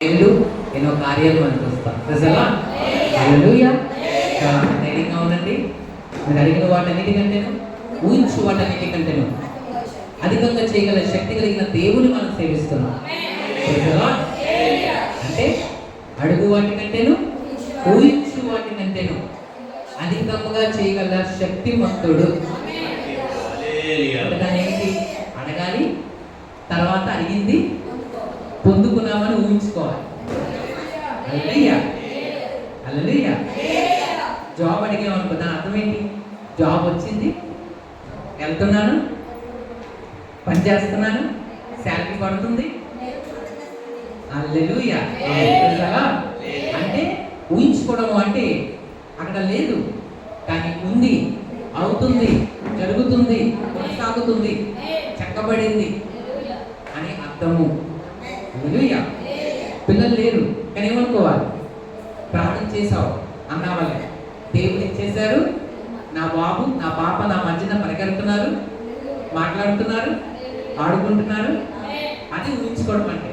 దేవుడు ఎన్నో కార్యాలు మనం చూస్తాం. హల్లెలూయా. ధైర్యంగా ఉండండి. మీరు అడిగిన వాటన్నిటికంటేను, ఊహించు వాటన్నిటికంటేను అధికంగా చేయగల శక్తి కలిగిన దేవుని మనం సేవిస్తున్నాం. అంటే అడుగు వాటికంటేను, ఊహించు వాటికంటేను అధికంగా చేయగల శక్తిమంతుడు. దాని ఏంటి? అడగాలి, తర్వాత అడిగింది పొందుకున్నామని ఊహించుకోవాలి. హల్లెలూయా, హల్లెలూయా. జాబ్ అడిగామనుకో, దాని అర్థం ఏంటి? జాబ్ వచ్చింది, వెళ్తున్నాను, పని చేస్తున్నాను, శాలరీ పడుతుంది. హల్లెలూయా. అంటే ఊహించుకోవడం అంటే అక్కడ లేదు, కానీ ఉంది, అవుతుంది, జరుగుతుంది, కొనసాగుతుంది, చెక్కబడింది అని అర్థము. హల్లెలూయా. పిల్లలు లేరు, కానీ ఏమనుకోవాలి? ప్రార్థన చేసావు అన్న వాళ్ళే, దేవుడు ఇచ్చేశారు, నా బాబు నా పాప నా మధ్యన పరిగెడుతున్నారు, మాట్లాడుతున్నారు, ఆడుకుంటున్నారు. అది ఊహించుకోవడం అంటే.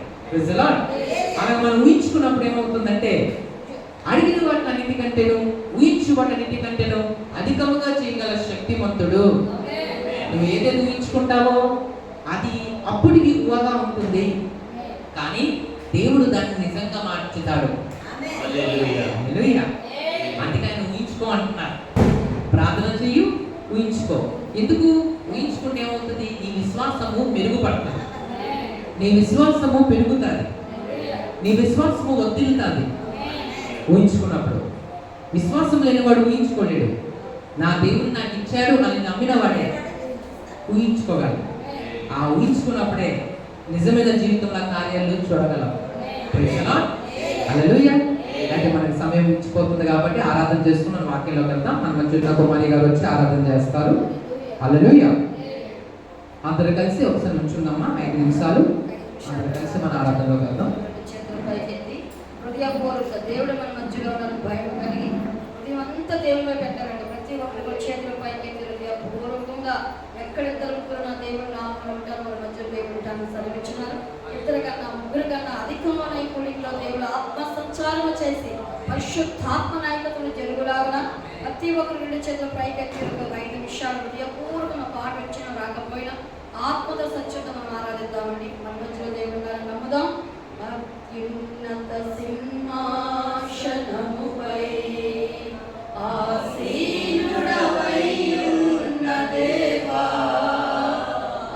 అలా మనం ఊహించుకున్నప్పుడు ఏమవుతుందంటే, అడిగిన వాటిని అన్నిటికంటేను, ఊహించు వాటన్నిటికంటేను అధికముగా చేయగల శక్తిమంతుడు. నువ్వు ఏదైతే ఊహించుకుంటావో అది అప్పటికి ఊహగా ఉంటుంది, కానీ దేవుడు దాన్ని నిజంగా మార్చుతాడు. హల్లెలూయా. అందుకే ఆయన ఊహించుకో అంటున్నారు. ప్రార్థన చెయ్యు, ఊహించుకో. ఎందుకు? ఊహించుకుంటే ఏమవుతుంది? నీ విశ్వాసము మెరుగుపడుతుంది, నీ విశ్వాసము పెరుగుతుంది, నీ విశ్వాసము వర్ధిల్లుతుంది. ఊహించుకున్నప్పుడు విశ్వాసం లేనివాడు ఊహించుకోలేడు. నా దేవుడు నాకు ఇచ్చాడు అని నమ్మిన వాడే ఊహించుకోగలడు. ఆ ఊహించుకున్నప్పుడే నిజమైన జీవితంలో కార్యాలు చూడగలం. హల్లెలూయా. అంటే మనకి సమయం ఇచ్చిపోతుంది కాబట్టి ఆరాధన చేసుకుని మన వాక్యంలోకి వెళ్తాం. మన మధ్య కుమారి గారు వచ్చి ఆరాధన చేస్తారు. హల్లెలూయా. అందరూ కలిసి ఒకసారి నుంచుందామా 5 నిమిషాలు. అందరూ కలిసి మన ఆరాధనలోకి వెళ్దాం. దేవుడు మన మధ్యలో ఉన్న భయం కలిగి అంతా దేవుడిపై పెట్టాలంటే ప్రతి ఒక్కరికి చేతుల పైకి పూర్వకంగా ఎక్కడిద్దరు నా దేవుడు నామమున ఉంటారు, వాళ్ళ మధ్యలో దేవుడు ఉంటాను సెలవిచ్చినారు. ఇద్దరు కన్నా ముగ్గురు కన్నా అధికంగా నైపుణ్యంలో దేవుడు ఆత్మ సంచారం చేసి పరిశుద్ధాత్మ నాయకత్వం జరుగులాగా ప్రతి ఒక్కరి రెండు చేతుల పైకెత్తి 5 నిమిషాలు హృదయపూర్వకంగా పాట వచ్చిన రాకపోయినా ఆత్మతో సత్యత మనం ఆరాధిద్దామండి. మన మధ్యలో దేవుడు నమ్ముదాం. అత్యున్నత సింహాసనముపై ఆసీనుడవై ఉన్న దేవా,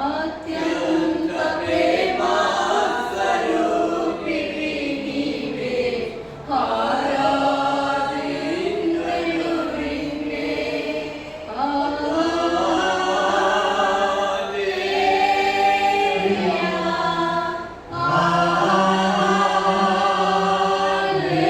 అత్యంత ప్రేమా స్వరూపివి నీవే, ఆరాధింతును నిన్నే. హల్లెలూయా, హల్లెలూయా. 5 నిమిషాలు. హల్లెలూయా.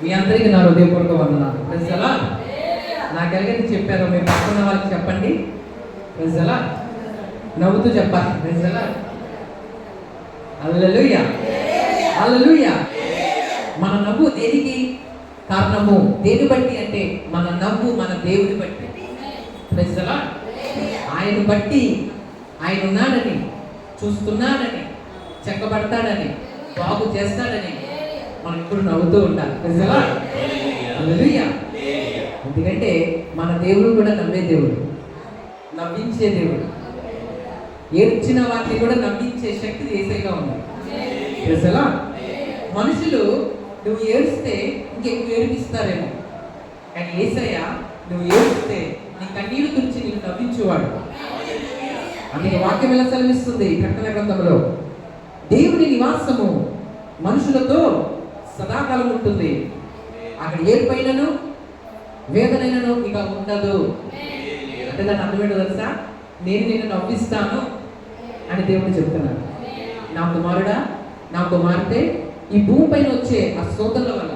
మీ అందరికీ నా హృదయపూర్వక వందనాలు. Praise the lord. నాకు ఎలాగైతే చెప్పారో మీ పక్కన వాళ్ళకి చెప్పండి. Praise the lord. నవ్వుతూ చెప్పాలి. Praise the lord. Hallelujah, hallelujah. మన నవ్వు దేనికి కారణము? దేని బట్టి అంటే మన నవ్వు మన దేవుని బట్టి. Praise the lord. ఆయన బట్టి, ఆయన ఉన్నాడని, చూస్తున్నాడని, చెక్కబడతాడని, బాగు చేస్తాడని మనం ఇప్పుడు నవ్వుతూ ఉండాలి. Praise the lord. హల్లెలూయా. ఎందుకంటే మన దేవుడు కూడా నవ్వే దేవుడు, నవ్వించే దేవుడు. ఏడ్చిన వాటిని కూడా నవ్వించే శక్తి యేసయ్యగా ఉంది. Praise the lord. మనుషులు నువ్వు ఏడిస్తే ఇంకెక్కువ ఏడిపిస్తారేమో, కానీ యేసయ్య నువ్వు ఏడిస్తే నీ కన్నీరు తుడిచి నీకు నవ్వించేవాడు. అందుకే వాక్యం ఎలా సెలవిస్తుంది ప్రకటన గ్రంథంలో, దేవుని నివాసము మనుషులతో సదాకాలం ఉంటుంది, అక్కడ ఏడుపైనను వేదనైనను ఇక ఉండదు. అంటే దాని అర్థం ఏంటో తెలుసా? నేను నిన్ను నవ్విస్తాను అని దేవుడు చెప్తున్నాడు. నా కుమారుడా, నా కుమార్తె, ఈ భూమి పైన వచ్చే ఆ శోధనల వల్ల,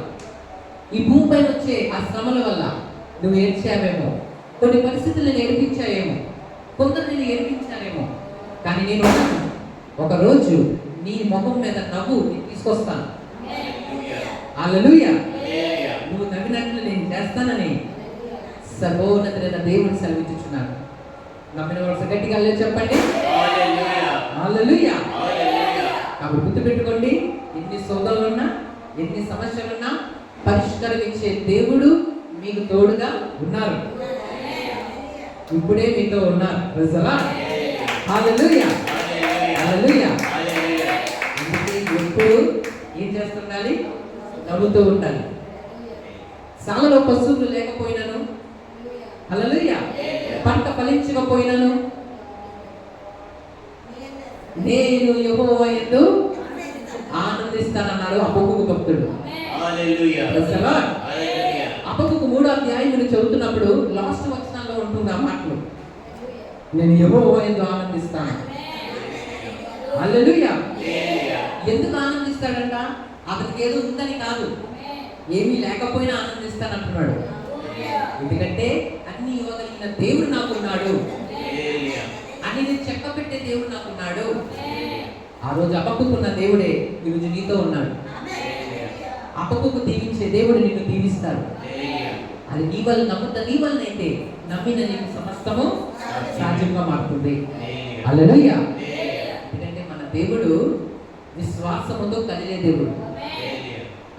ఈ భూమి పైన వచ్చే ఆ శ్రమల వల్ల నువ్వు ఏడ్చావేమో, కొన్ని పరిస్థితులు నేను ఏడిపించాయేమో, కొందరు నేను ఏడిపించానేమో, కానీ నేను ఒకరోజు నీ ముఖం మీద నవ్వు నేను తీసుకొస్తాను. హల్లెలూయా. నువ్వు నవ్వినట్లు నేను చేస్తానని సర్వోన్నతుడైన దేవుడు సెలవిచ్చుచున్నాడు. నమ్మిన వాళ్ళు గట్టిగా చెప్పండి హల్లెలూయా. కాబట్టి గుర్తుపెట్టుకోండి, ఎన్ని శోధనలున్నా, ఎన్ని సమస్యలున్నా పరిష్కరించే దేవుడు మీకు తోడుగా ఉన్నారు. ఇప్పుడే మీతో ఉన్నారు. Praise the lord. Hallelujah, hallelujah. అందుకే ఎప్పుడు ఏం చేస్తుండాలి? నవ్వుతూ ఉండాలి. సాలలో పశువులు లేకపోయినను, హల్లెలూయా, పంట ఫలించకపోయినను నేను యెహోవా యందు ఆనందిస్తానన్నాడు హబక్కూకు భక్తుడు. హల్లెలూయా. హబక్కూకు 3వ అధ్యాయం చదువుతున్నప్పుడు లాస్ట్ వచనాల్లో ఉంటుంది ఆ మాటలు, నేను యెహోవా యందు ఆనందిస్తాను. హల్లెలూయా. ఎందుకు ఆనందిస్తాడంట? అతనికి ఏదో ఉందని కాదు, ఏమీ లేకపోయినా ఆనందిస్తానంటున్నాడు. ఎందుకంటే అన్ని ఇవ్వగలిగిన దేవుడు నాకున్నాడు, అన్ని చెక్క పెట్టే దేవుడు నాకున్నాడు. ఆ రోజు హబక్కూకున్న దేవుడే ఈరోజు నీతో ఉన్నాడు. హబక్కూకు దీవించే దేవుడు నిన్ను దీవిస్తాడు. అది నీ వల్ల నీ వల్లనైతే నమ్మిన నీకు సమస్తము సాధ్యంగా మారుతుంది. హల్లెలూయా. ఎందుకంటే మన దేవుడు విశ్వాసముతో కదిలే దేవుడు.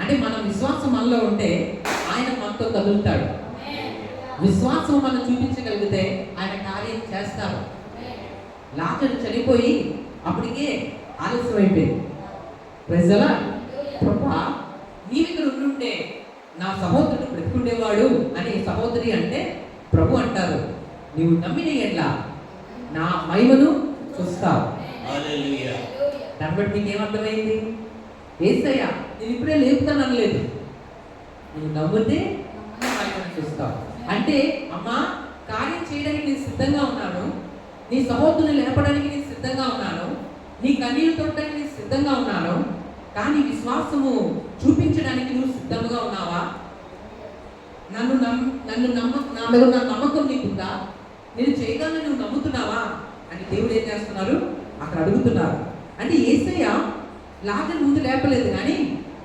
అంటే మన విశ్వాసం మనలో ఉంటే ఆయన మనతో కదులుతాడు. విశ్వాసం మనం చూపించగలిగితే ఆయన కార్యం చేస్తారు. లాజరు చనిపోయి అప్పటికే ఆలస్యం అయిపోయింది. Praise the lord. ప్రభువా, నీవు ఇక్కడ ఉండుంటే నా సహోదరుడు బ్రతికుండేవాడు అని సహోదరి అంటే ప్రభు అంటారు, నీవు నమ్మిన ఎడ్ల నా మహిమను చూస్తావు. హల్లెలూయా. దాన్ని బట్టి నీకేమర్థమైంది? యేసయ్య నేను ఇప్పుడే లేపుతాను అనలేదు, నువ్వు నమ్మితే నా మహిమను చూస్తావు. అంటే అమ్మా, కార్యం చేయడానికి నేను సిద్ధంగా ఉన్నాను, నీ సహోదరుని లేపడానికి నేను సిద్ధంగా ఉన్నాను, నీ కన్నీరు తొట్టడానికి నేను సిద్ధంగా ఉన్నాను, కానీ విశ్వాసము చూపించడానికి నువ్వు సిద్ధంగా ఉన్నావా? నా మీద నా నమ్మకం నీకుందా? నేను చేయగలను నువ్వు నమ్ముతున్నావా అని దేవుడు ఏం చేస్తున్నారు? అక్కడ అడుగుతున్నారు. అంటే యేసయ్య లాజరు ముందు లేపలేదు, కానీ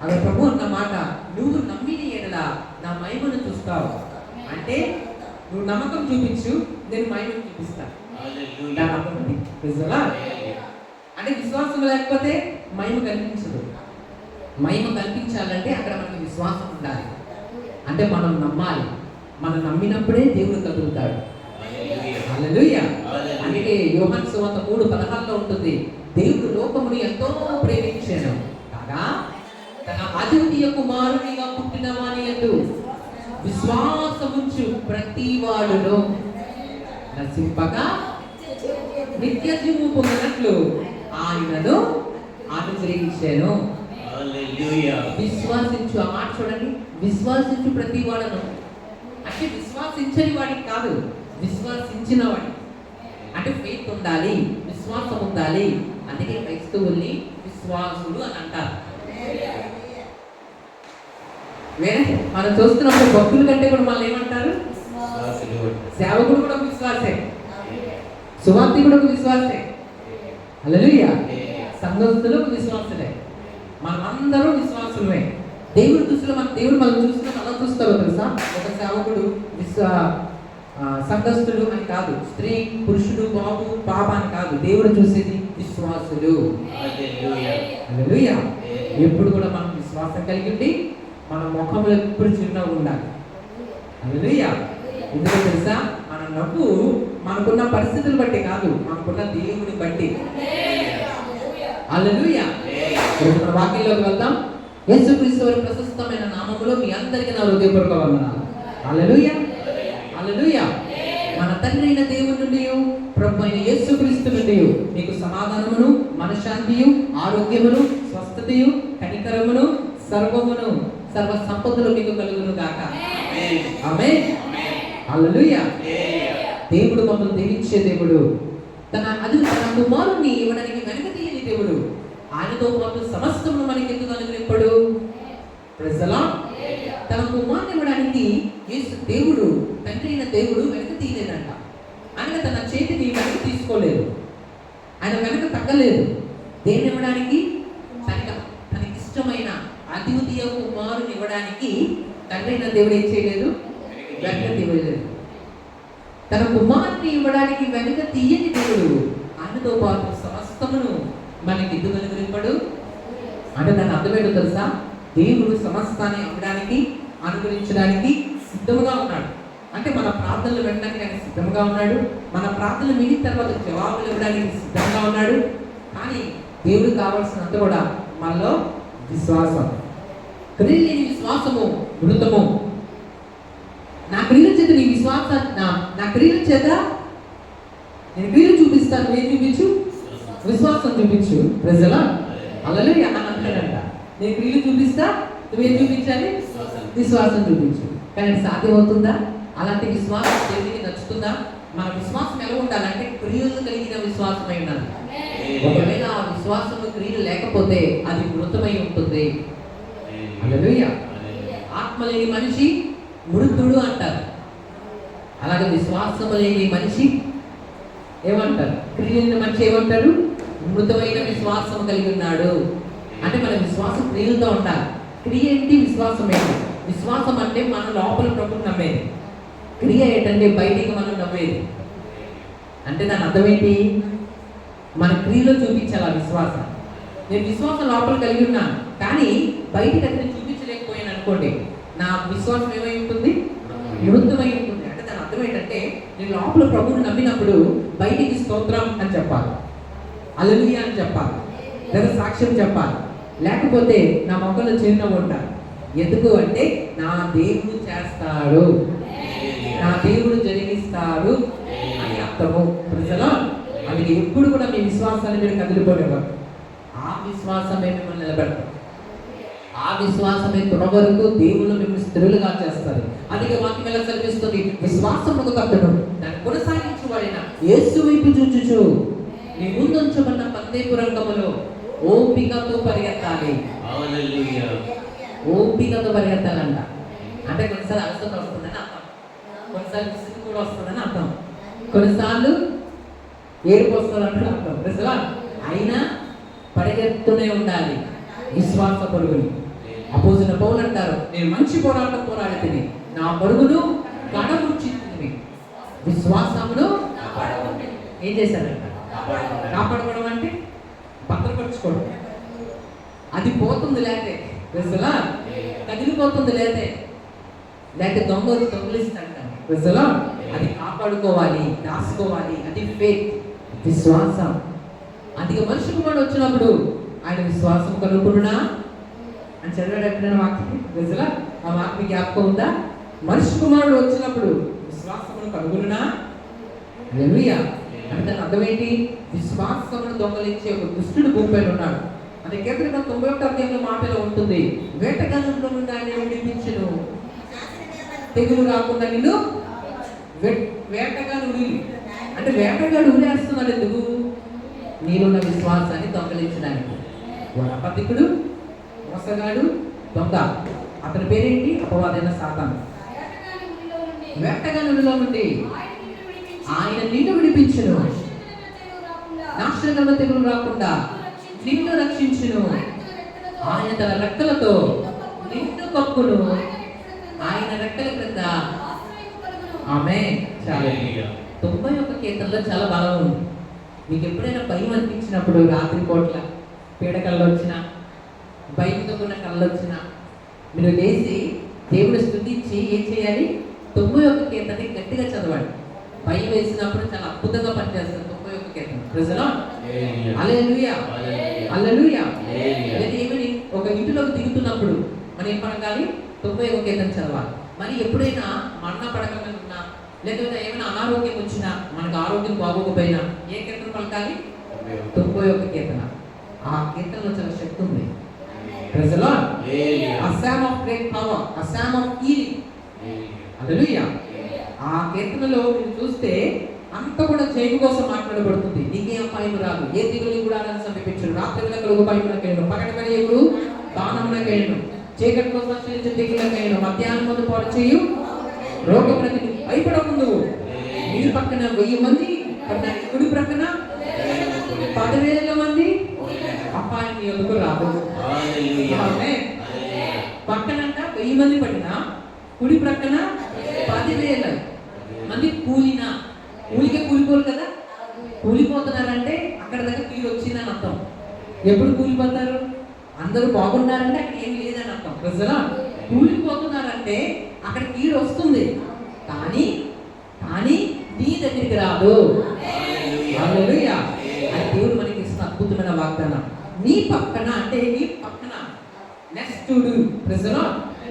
అక్కడ ప్రభు అన్న మాట, నువ్వు నమ్మిన ఎడల నా మహిమను చూస్తావు. అంటే నువ్వు నమ్మకం చూపించు, నేను మహిమను చూపిస్తాను. అంటే విశ్వాసం లేకపోతే మహిమ కనిపించదు. మహిమ కనిపించాలంటే అక్కడ మనకి విశ్వాసం ఉండాలి. అంటే మనం నమ్మాలి. మనం నమ్మినప్పుడే దేవుడు కదులుతాడు. హల్లెలూయా. అందుకే యోహాను సువార్త 3:16లో ఉంటుంది, దేవుడు లోకముని ఎంతో ప్రేమించాను కాగా తన అద్వితీయ కుమారునిగా పుట్టిన వాని యందు విశ్వాసముంచు ప్రతి వాడును నశింపక నిత్య జీవము పొందినట్లు ఆయనను అనుగ్రహించాను. హల్లెలూయా. విశ్వాసించు, ఆ మాట చూడండి, విశ్వాసించు ప్రతి వాడును అంటే విశ్వాసించని వాడికి కాదు, విశ్వాసించిన వాడి. అంటే ఫెయిత్ ఉండాలి, విశ్వాసం ఉండాలి. అందుకే క్రైస్తవుల్ని విశ్వాసులు అని అంటారు. వేరే మనం చూస్తున్నప్పుడు భక్తుల కంటే కూడా మళ్ళీ ఏమంటారు? సేవకుడు కూడా ఒక విశ్వాసే, సువార్తి కూడా ఒక విశ్వాసే. హల్లెలూయా. సంఘస్థులు ఒక విశ్వాసులే, మనమందరూ విశ్వాసులమే. దేవుడి దృష్టిలో దేవుడు మనం చూసినా అలా చూస్తారో తెలుసా? ఒక సేవకుడు సంఘస్థుడు అని కాదు, స్త్రీ పురుషుడు బాబు పాప అని కాదు. దేవుడు చూసేది విశ్వాసులు. హల్లెలూయా. ఎప్పుడు కూడా మనం విశ్వాసం కలిగి ఉండి మన ముఖంలో ఎప్పుడు చిరునవ్వు ఉండాలి. హల్లెలూయా. ఎందుకో తెలుసా? మన నవ్వు మనకున్న పరిస్థితులు బట్టి కాదు, మనకున్న దేవుని బట్టి. హల్లెలూయా. మన వాక్యంలోకి వెళ్దాం. యేసుక్రీస్తు వారి ప్రశస్తమైన నామములో మీ అందరికీ నా హృదయపూర్వక వందనాలు. హల్లెలూయా. హల్లెలూయా. మన తండ్రి అయిన దేవుని నుండి ప్రభు అయిన యేసుక్రీస్తు నుండి మీకు సమాధానమును, మనశ్శాంతియు, ఆరోగ్యమును, స్వస్థతయు, కనికరమును, సర్వమును, సర్వ సంపదలు మీకు కలుగును గాక. ఆమేన్. హల్లెలూయా. దేవుడు మమ్మల్ని దీవించే దేవుడు. తన కుమారుణ్ణి ఇవ్వడానికి వెనక తీయని దేవుడు. ఆయనతో పాటు సమస్తమును మనకి ఎందుకు అనుగ్రహింపడు? Praise the lord. తన కుమారుని ఇవ్వడానికి దేవుడు, తండ్రి అయిన దేవుడు వెనక తీయలేదంట. ఆయన తన చేతిని వెనక తీసుకోలేదు, ఆయన వెనక తగ్గలేదు. దేన్ని ఇవ్వడానికి? తనకి ఇష్టమైన అద్వితీయ కుమారుని ఇవ్వడానికి తండ్రి అయిన దేవుడు ఏం చేయలేదు? వెనక తీయలేదు. తన కుమారుని ఇవ్వడానికి వెనక తీయని దేవుడు ఆయనతో పాటు సమస్తమును మనకి ఎందుకు అనుగ్రహింపడు? అంటే దాని అర్థమేంటో తెలుసా? దేవుడు సమస్తాన్ని ఇవ్వడానికి, అనుగ్రహించడానికి సిద్ధంగా ఉన్నాడు. అంటే మన ప్రార్థనలు వినడానికి ఆయన సిద్ధంగా ఉన్నాడు. మన ప్రార్థనలు విని తర్వాత జవాబులు ఇవ్వడానికి సిద్ధంగా ఉన్నాడు. కానీ దేవుడు కావాల్సినంత కూడా మనలో విశ్వాసం. క్రియలు లేని విశ్వాసము మృతము. నా క్రియల చేత నీ విశ్వాసం, నా క్రియల చేత నేను క్రియలు చూపిస్తాను. ఏం చూపించు? విశ్వాసం చూపించు. ప్రజల హల్లెలూయా అని అంటాడంట. నేను క్రియలు చూపిస్తా, నువ్వేం చూపించాలి? విశ్వాసం చూపించు. కానీ సాధ్యమవుతుందా? అలాంటి విశ్వాసం దేవునికి నచ్చుతుందా? మన విశ్వాసం ఎలా ఉండాలంటే క్రియలు కలిగిన విశ్వాసమై ఉండాలి. ఒకవేళ ఆ విశ్వాసంలో క్రియలు లేకపోతే అది మృతమై ఉంటుంది. హల్లెలూయా. ఆత్మ లేని మనిషి మృతుడు అంటారు. అలాగే విశ్వాసం లేని మనిషి ఏమంటారు? క్రియలు మనిషి ఏమంటారు? మృతమైన విశ్వాసం కలిగి ఉన్నాడు. అంటే మన విశ్వాసం క్రియలతో ఉండాలి. క్రియ ఏంటి? విశ్వాసం ఏంటి? విశ్వాసం అంటే మన లోపల ప్రభువుని నమ్మేది. క్రియ ఏంటంటే బయటికి మనం నమ్మేది. అంటే దాని అర్థం ఏంటి? మన క్రియలో చూపించాలి ఆ విశ్వాసం. నేను విశ్వాసం లోపల కలిగి ఉన్నాను, కానీ బయటికి అతను చూపించలేకపోయాను అనుకోండి, నా విశ్వాసం ఏమై ఉంటుంది? మృతమై ఉంటుంది. అంటే దాని అర్థం ఏంటంటే నేను లోపల ప్రభువుని నమ్మినప్పుడు బయటికి స్తోత్రం అని చెప్పాలి, హల్లెలూయా అని చెప్పాలి, లేదా సాక్ష్యం చెప్పాలి. లేకపోతే నా మొక్కలు చిరునవ్వు ఉంటారు. ఎందుకు అంటే నా దేవుడు చేస్తాడు, నా దేవుడు జరిగిస్తాడు అని అర్థము. ప్రజలు అది ఎప్పుడు కూడా మీ విశ్వాసాన్ని మీరు కదిలిపోయేవారు. ఆ విశ్వాసమే మిమ్మల్ని నిలబెడతారు. ఆ విశ్వాసమే తునవరకు దేవుడు మిమ్మల్ని స్థిరులుగా చేస్తారు. అందుకే వాక్యం ఎలా కనిపిస్తుంది? విశ్వాసముకు కట్టును దాన్ని కొనసాగించువాడైన యేసు వైపు చూచుచు నీ ముందుంచబడిన పందేపు రంగములో ఓపికతో పరిగెత్తాలి. ఓపికతో పరిగెత్తాలంట. అంటే కొన్నిసార్లు అలసట వస్తుందని అర్థం, కొన్నిసార్లు విసుగు కూడా వస్తుందని అర్థం, కొన్నిసార్లు ఏడుపు వస్తుందని అర్థం. ప్రజల అయినా పరిగెత్తునే ఉండాలి విశ్వాస పరుగుని. అపోజిన పౌలు అంటారు, నేను మంచి పోరాటం పోరాడితిని, నా పరుగును కడముచ్చింది. విశ్వాసమును ఏం చేశారంట? కాపాడుకోవడం అంటే భద్రపరచుకోవడం. అది పోతుంది లేతే ప్రజలా, కదిలిపోతుంది లేతే దొంగిలిస్తాడు ప్రజలా. అది కాపాడుకోవాలి, దాచుకోవాలి. అది ఫెయిత్, విశ్వాసం. అందుకే మనిషి కుమారుడు వచ్చినప్పుడు ఆయన విశ్వాసం కనుక్కున్నా అని చదివాడు ఎప్పుడైనా వాక్యం ప్రజలా? ఆ వాక్యం జ్ఞాపకం ఉందా? మనిషి కుమారుడు వచ్చినప్పుడు విశ్వాసమును కనుగొనునా. హల్లెలూయా. అంటే దాని అర్థం ఏంటి? విశ్వాసమును దొంగలించే ఒక దుష్టుడు భూమిపైన ఉన్నాడు. అది కేవలం 91వ అధ్యాయంలో మాటలో ఉంటుంది. వేటగాళ్ళలో నుండి ఆయన విడిపించును, తెగులు రాకుండా నిన్ను వేటగాడు ఉరి. అంటే వేటగాడు ఉరేస్తున్నాడు ఎందుకు? నీరున్న విశ్వాసాన్ని దొంగలించడానికి. అబద్ధికుడు, మోసగాడు, దొంగ అతని పేరేంటి? అపవాదైన సాతాను. వేటగా నుడిలో నుండి ఆయన నిన్ను విడిపించును, నాశనకరమైన తెగులు రాకుండా నిన్ను రక్షించును. ఆయన తన రెక్కలతో నిన్ను కప్పును, ఆయన రెక్కల క్రింద. ఆమేన్. చాలా 91 కీర్తనలో చాలా బలం ఉంది. మీకు ఎప్పుడైనా భయం అనిపించినప్పుడు, రాత్రి పూట్ల పీడకల్లో వచ్చినా, భయంతో ఉన్న కళ్ళు వచ్చినా, మీరు లేచి దేవుని స్తుతించి ఏం చేయాలి? 91 కీర్తనని గట్టిగా చదవండి. భయం వేసినప్పుడు చాలా అద్భుతంగా పనిచేస్తారు 91 కీర్తన. Praise the lord. Hallelujah, hallelujah. లేదా ఏమని ఒక ఇంటిలోకి దిగుతున్నప్పుడు మనం ఏం పడగాలి? 91 కీర్తన చదవాలి. మరి ఎప్పుడైనా మరణ పడకల ఉన్నా, లేకపోతే ఏమైనా అనారోగ్యం వచ్చినా, మనకు ఆరోగ్యం బాగోకపోయినా ఏ కీర్తన పలకాలి? 91 కీర్తన. ఆ కీర్తనలో చాలా శక్తి ఉంది. Praise the lord. A psalm of great power, a psalm of healing. Hallelujah. ఆ కీర్తనలో మీరు చూస్తే అంత కూడా జయము కోసం మాట్లాడబడుతుంది. నీకే అపాయం రాదు, ఏ దిగులు కూడా సమీపించడు, రాత్రి కలుగు భయమునకైను, పగటి వెలుగు బాణమునకైను, చీకటిలో సంచరించే దిగులకైను, మధ్యాహ్నం ముందు పాడు చేయు రోగమునకి భయపడకుందు. నీ పక్కన 1000 మంది, కుడి ప్రక్కన 10,000 మంది, అపాయం నీ వద్దకు రాదు. పక్కనంట 1000 మంది పడినా, కుడి ప్రక్కన 10,000 మంది కూలినా, కూలికే కూలిపోరు కదా. కూలిపోతున్నారంటే అక్కడ దగ్గర కీడు వచ్చిందని అర్థం. ఎప్పుడు కూలిపోతారు? అందరూ బాగున్నారంటే అక్కడ ఏమి లేదని అర్థం. ప్రజలా కూలిపోతున్నారంటే అక్కడ కీడు వస్తుంది, కానీ కానీ నీ దగ్గరికి రాదు. హల్లెలూయా. అది దేవుడు మనకి ఇస్తున్న అద్భుతమైన వాగ్దానం. నీ పక్కన అంటే నీ పక్కన నెక్స్ట్ టు ప్రజలా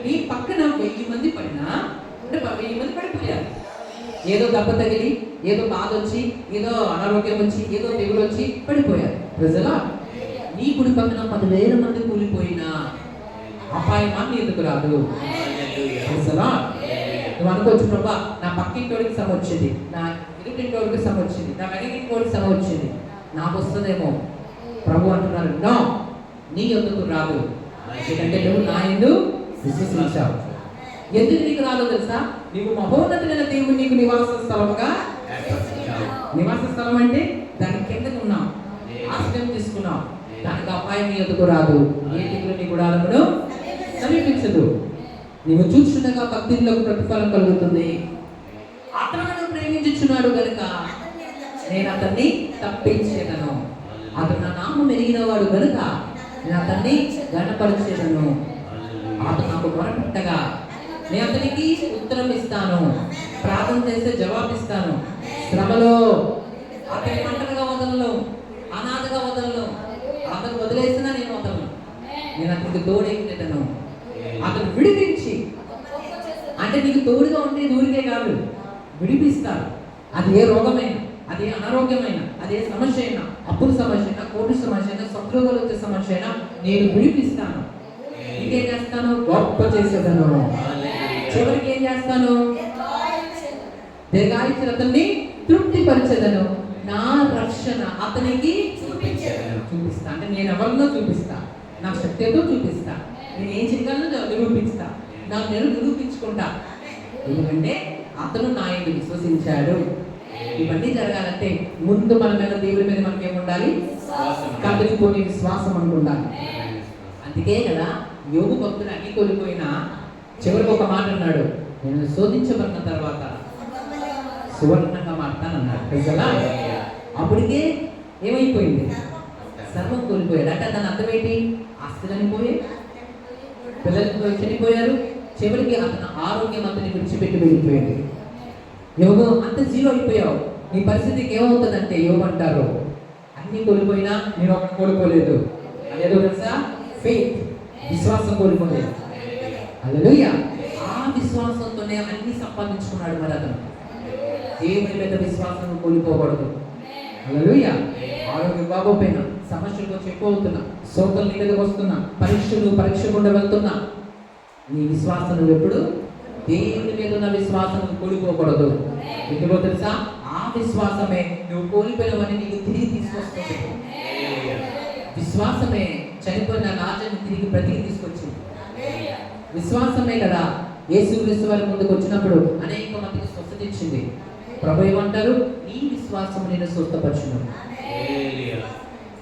నీ పక్కన 1000 మంది పడినా, అంటే 1000 మంది పడిపోయారు. ఏదో దెబ్బ తగిలి, ఏదో బాధ వచ్చి, ఏదో అనారోగ్యం వచ్చి, ఏదో తెగులు వచ్చి పడిపోయారు. ప్రజలా నీ కుడి పక్కన 10,000 మంది కూలిపోయినా అపాయమా నీ ఎందుకు రాదు. ప్రజలా నువ్వు అనుకోవచ్చు, ప్రభా నా పక్కింటోడికి శ్రమ వచ్చింది, నా ఇరుటింటోడికి శ్రమ వచ్చింది, నా వెనకింటోడికి శ్రమ వచ్చింది, నాకు వస్తుందేమో. ప్రభు అంటున్నారు, నో, నీ ఎందుకు రాదు. ఎందుకంటే నువ్వు నా యందు విశ్వసించావు. ఎందుకు నీకు రాదో తెలుసా? నీవు మహోన్నతుడైన దేవుడు నీకు నివాస స్థలముగా. నివాస స్థలం అంటే దాని కిందకు ఉన్నావు, ఆశ్రయం తీసుకున్నావు, దానికి అపాయం నీ ఎదుగు రాదు, ఏ దిగులు నీ గుడారమును సమీపించదు. నీవు చూస్తుండగా భక్తులకు ప్రతిఫలం కలుగుతుంది. అతను నన్ను ప్రేమించుచున్నాడు కనుక నేను అతన్ని తప్పించేదను, అతను నా నామం ఎరిగిన వాడు కనుక నేను అతన్ని గణపరిచేదను. అతను నాకు మొరపెట్టగా నేను అతనికి ఉత్తరం ఇస్తాను, ప్రార్థన చేస్తే జవాబిస్తాను. శ్రమలో అతని ఒంటరిగా వదలను, అనాథగా వదలను, అతను వదిలేసినా నేను వదలను, నేను అతనికి తోడేటను. అతను విడిపించి, అంటే నీకు తోడుగా ఉంటే దూరికే కాదు, విడిపిస్తాడు. అది ఏ రోగమైనా, అది అనారోగ్యమైన, అదే సమస్య అయినా, అప్పుల సమస్య అయినా, కోర్టు సమస్య అయినా, శత్రువులు వచ్చే సమస్య అయినా నేను విడిపిస్తాను. ఇంకేం చేస్తాను? గొప్ప చేసేదను. చివరికి ఏం చేస్తాను? దీర్ఘాయుష్యుడు అతన్ని తృప్తిపరిచేదను, నా రక్షణ అతనికి చూపిస్తా. అంటే నేను ఎవరినో చూపిస్తా, నా శక్తితో చూపిస్తా, నేను ఏం చేయగలను నిరూపిస్తా, నాకు నేను నిరూపించుకుంటా. ఎందుకంటే అతను నా యందు విశ్వసించాడు. ఇవన్నీ జరగాలంటే ముందు మన మీద, దేవుడి మీద మనకి ఏముండాలి? కదిలిపోని విశ్వాసం అనుకుండాలి. అందుకే కదా యోగు భక్తుడు అన్ని కోల్పోయినా చివరికి ఒక మాట అన్నాడు, నేను శోధించబడిన తర్వాత సువర్ణంగా మారుతానన్నాడు. కదా అప్పటికే ఏమైపోయింది? సర్వం కోల్పోయాడు. అంటే దాని అర్థం ఏంటి? ఆస్తులని పోయాయి, పిల్లలు చనిపోయారు, చివరికి అతను ఆరోగ్యం అతని విడిచిపెట్టి వెళ్ళిపోయింది. యోగు అంత జీరో అయిపోయావు, నీ పరిస్థితికి ఏమవుతుందంటే యోగు అంటారు, అన్ని కోల్పోయినా నేను ఒకటి కోల్పోలేదు. అదేదో తెలుసా? ఫెయిత్, విశ్వాసం కోల్పోలేదు. హల్లెలూయా. ఆ విశ్వాసంతోనే అన్ని సంపాదించుకున్నాడు. మరి అతను దేవుని మీద విశ్వాసం కోల్పోకూడదు. హల్లెలూయా. ఆరోగ్యం బాగోపోయినా, సమస్యలు వచ్చి ఎక్కువ అవుతున్నా, సోకలు నీ మీదకి వస్తున్నా, పరీక్ష గుండా వెళ్తున్నా, నీ విశ్వాసం ఎప్పుడు దేవుని మీద ఉన్న విశ్వాసం కోల్పోకూడదు. ఎందుకో తెలుసా? ఆ విశ్వాసమే నువ్వు కోల్పోయినవని నీకు తిరిగి తీసుకొస్తుంది. విశ్వాసమే చనిపోయిన రాజుని తిరిగి బ్రతికి తీసుకొచ్చింది. విశ్వాసమే కదా యేసుక్రీస్తు వారి ముందుకు వచ్చినప్పుడు అనేక మందికి స్వస్థత ఇచ్చింది. ప్రభు ఏమంటారు? నీ విశ్వాసం నేను స్వస్థపరచును.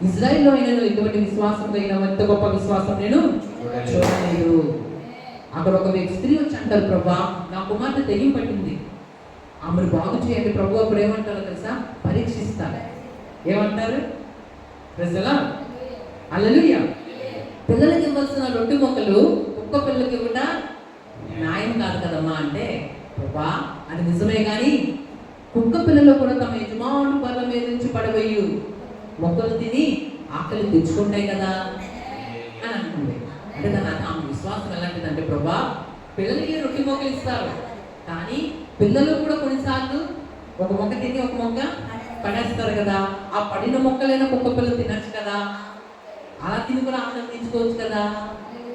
ఇజ్రాయెల్లో అయినా ఇటువంటి విశ్వాసం కలిగిన ఎంత గొప్ప విశ్వాసం నేను చూడలేదు. అక్కడ ఒక స్త్రీ వచ్చి అంటారు, ప్రభా నా కుమార్తె దెయ్యం పట్టింది, ఆమెను బాగు చేయండి ప్రభు. అప్పుడు ఏమంటారో తెలుసా? పరీక్షిస్తారు. ఏమంటారు? ప్రజలా హల్లెలూయా. పిల్లలకి ఇవ్వాల్సిన రొట్టె మొక్కలు కుక్క పిల్లలకి ఇవ్వడా న్యాయం కాదు కదమ్మా అంటే, ప్రభా అది నిజమే కానీ కుక్క పిల్లలు కూడా తమ యజమాను బల్ల మీద నుంచి పడవేయు మొక్కలు తిని ఆకలి తెచ్చుకుంటాయి కదా అని అనుకుంది. అంటే దాని ఆమె విశ్వాసం ఎలాంటిదంటే, ప్రభా పిల్లలకి రొట్టె మొక్కలు ఇస్తారు కానీ పిల్లలు కూడా కొన్నిసార్లు ఒక మొక్క తిని ఒక మొక్క పడేస్తారు కదా, ఆ పడిన మొక్కలైనా కుక్క పిల్లలు తినచ్చు కదా, అలా తిని కూడా ఆనందించుకోవచ్చు కదా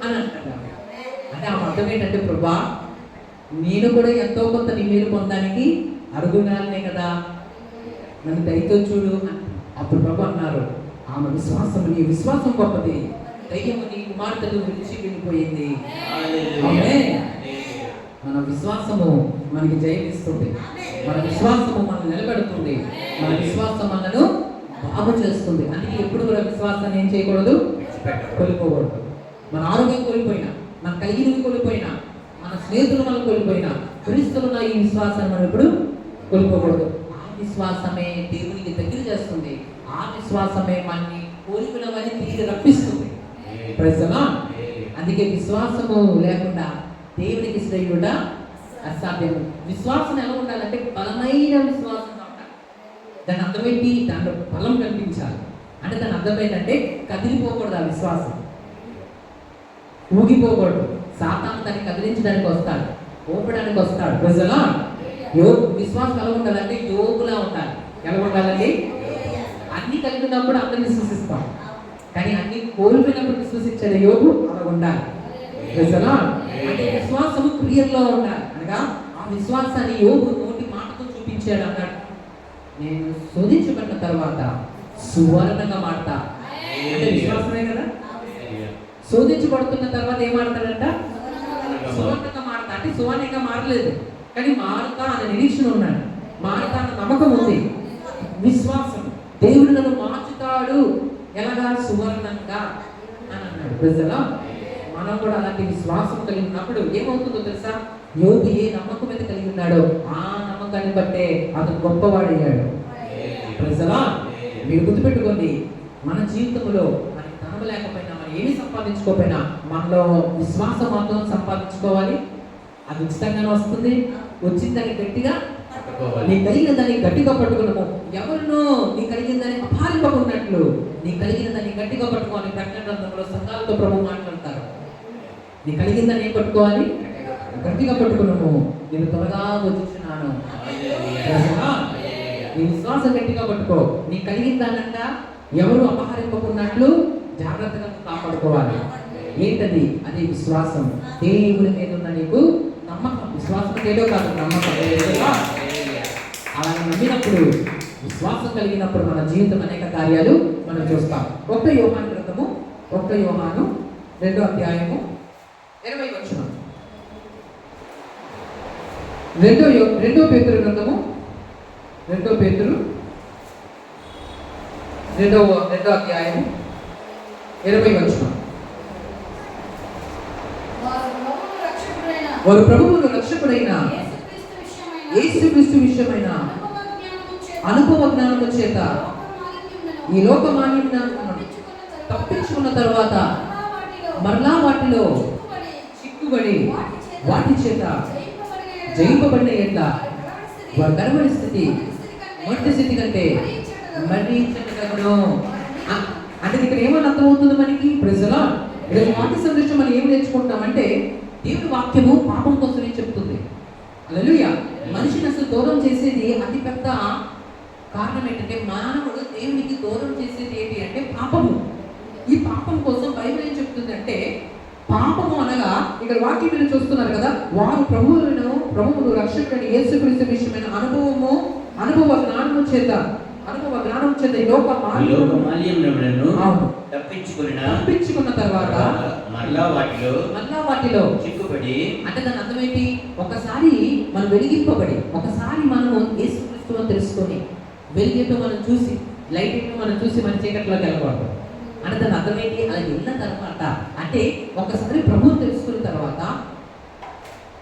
అని అంటారు. అంటే ఆ అర్థం ఏంటంటే, ప్రభా నేను కూడా ఎంతో కొంత నీ మీరు పొందడానికి అరుగునాలనే కదా, నన్ను దయతో చూడు. అప్పుడు ప్రభు అన్నారు, ఆమె విశ్వాసం, నీ విశ్వాసం గొప్పది, దయ్యము నీ కుమార్తెను విడిచి వెళ్ళిపోయింది. మన విశ్వాసము మనకి జయమిస్తుంది, మన విశ్వాసము మనల్ని నిలబెడుతుంది, మన విశ్వాసం మనను బాగు చేస్తుంది. అందుకే ఎప్పుడు కూడా విశ్వాసాన్ని ఏం చేయకూడదు? కోల్పోకూడదు. మన ఆరోగ్యం కోల్పోయినా, మన కలిగినవి కోల్పోయినా, మన స్నేహితులు మనం కోల్పోయినా, క్రీస్తున్న ఈ విశ్వాసాన్ని మనం ఎప్పుడు కోల్పోకూడదు. ఆ విశ్వాసమే దేవునికి దగ్గర చేస్తుంది. ఆ విశ్వాసమే మనని కోల్పోయినవన్నీ తిరిగి రప్పిస్తుంది. ప్రజలా అందుకే విశ్వాసము లేకుండా దేవునికి శ్రేయుడా అసాధ్యము. విశ్వాసం ఎలా ఉండాలంటే బలమైన విశ్వాసం ఉండాలి. దాని అర్థం ఏంటి? దాంట్లో బలం కనిపించాలి. అంటే దాని అర్థం ఏంటంటే కదిలిపోకూడదు, ఆ విశ్వాసం ఊగిపోకూడదు. సాతాను దాన్ని కదిలించడానికి వస్తాడు, ఊపడానికి వస్తాడు. ప్రజలా విశ్వాసం ఎలా ఉండాలంటే యోగులా ఉండాలి. ఎలా ఉండాలండి? అన్ని కలిగి ఉన్నప్పుడు అందరూ విశ్వసిస్తాం, కానీ అన్ని కోల్పోయినప్పుడు విశ్వసించే యోగు అలా ఉండాలి. ప్రజలా అంటే విశ్వాసము క్రియల్లో ఉండాలి. అనగా ఆ విశ్వాసాన్ని యోగు నోటి మాటతో చూపించాడు. అన్నాడు, నేను శోధించబడిన తర్వాత సువర్ణంగా మాడతా. అంటే విశ్వాసమే కదా. శోధించబడుతున్న తర్వాత ఏం మాడతాడంట? సువర్ణంగా మాడతా. అంటే సువర్ణంగా మారలేదు, కానీ మారుతా అనే నిరీక్షణ ఉన్నాడు, మారుతా అన్న నమ్మకం ఉంది. విశ్వాసం దేవుడు నన్ను మార్చుతాడు, ఎలాగా? సువర్ణంగా అని అన్నాడు. ప్రజలా మనం కూడా అలాంటి విశ్వాసం కలిగి ఉన్నప్పుడు ఏమవుతుందో తెలుసా? యోగి ఏ నమ్మకం మీద కలిగి ఉన్నాడో ఆ నమ్మకాన్ని బట్టే అతను గొప్పవాడయ్యాడు. ప్రజలా మీరు గుర్తుపెట్టుకోండి, మన జీవితంలో మనకి ధనం లేకపోయినా, మనం ఏమి సంపాదించుకోకపోయినా, మనలో విశ్వాసం మాత్రం సంపాదించుకోవాలి. అది ఉచితంగానే వస్తుంది. వచ్చిన దాన్ని గట్టిగా నీ కలిగిన దాన్ని గట్టిగా పట్టుకున్నాము. ఎవరినో నీ కలిగిన దాన్ని అపారింపకున్నట్లు నీ కలిగిన దాన్ని గట్టిగా పట్టుకోవాలి. ప్రకటన గ్రంథంలో సంఘాలతో ప్రభు మాట్లాడతారు. నీ కలిగిన దాన్ని ఏం పట్టుకోవాలి? గట్టిగా పట్టుకున్నాము. నేను త్వరగా వచ్చుచున్నాను. నీ విశ్వాసం గట్టిగా పట్టుకో. నీ కలిగిన దాన్నంట ఎవరు అపహరింపకున్నట్లు జాగ్రత్తగా కాపాడుకోవాలి. ఏంటది? అది విశ్వాసం. దేవుని మీద ఉన్న నీకు నమ్మకం. విశ్వాసం ఏదో కాదు, నమ్మకం. అలా నమ్మినప్పుడు, విశ్వాసం కలిగినప్పుడు మన జీవితం అనేక కార్యాలు మనం చూస్తాం. 1 యోహాను గ్రంథము 1 యోహాను 2వ అధ్యాయము 20వ వచనం. 2 పేతురు గ్రంథము 2 పేతురు 2వ అధ్యాయము 20వ వచనం. వారు ప్రభువును రక్షకుడైన యేసుక్రీస్తు విషయమైన అనుభవ జ్ఞానము చేత ఈ లోక మాలిన్యాలను తప్పించుకున్న తర్వాత మరలా వాటిలో చిక్కుబడి వాటి చేత జయింపబడిన ఎట్ల వారి గర్భని స్థితి మొదటి స్థితి కంటే మరీ చెడ్డగను. అంటే ఇక్కడ ఏమని అర్థమవుతుంది మనకి? ప్రజలా వాటి సందేశం మనం ఏం నేర్చుకుంటామంటే, దేవుని వాక్యము పాపం కోసమే చెప్తుంది. హల్లెలూయా. మనిషిని అసలు దూరం చేసేది అతి పెద్ద కారణం ఏంటంటే, మానవుడు దేవునికి దూరం చేసేది ఏంటి అంటే పాపము. ఈ పాపం కోసం బైబిల్ ఏం చెప్తుంది అంటే, పాపము అనగా ఇక్కడ వాక్యం మీరు చూస్తున్నారు కదా, వారు ప్రభువును రక్షకుడైన యేసుక్రీస్తు విషయమైన అనుభవ జ్ఞానము చేత ఈ లోక మాలిన్యములను తప్పించుకున్న తర్వాత మళ్ళా వాటిలో చిక్కుపడి, అంటే దాని అర్థం ఏంటి? ఒకసారి మనం వెలిగింపబడి, ఒకసారి మనము యేసుక్రీస్తుని తెలుసుకొని, వెలిగేటో మనం చూసి, లైట్ ఏంటో మనం చూసి మన చీకట్లోకి వెళ్ళకూడదు. అంటే దాని అర్థం ఏంటి? అలా వెళ్ళిన తర్వాత, అంటే ఒకసారి ప్రభువుని తెలుసుకున్న తర్వాత,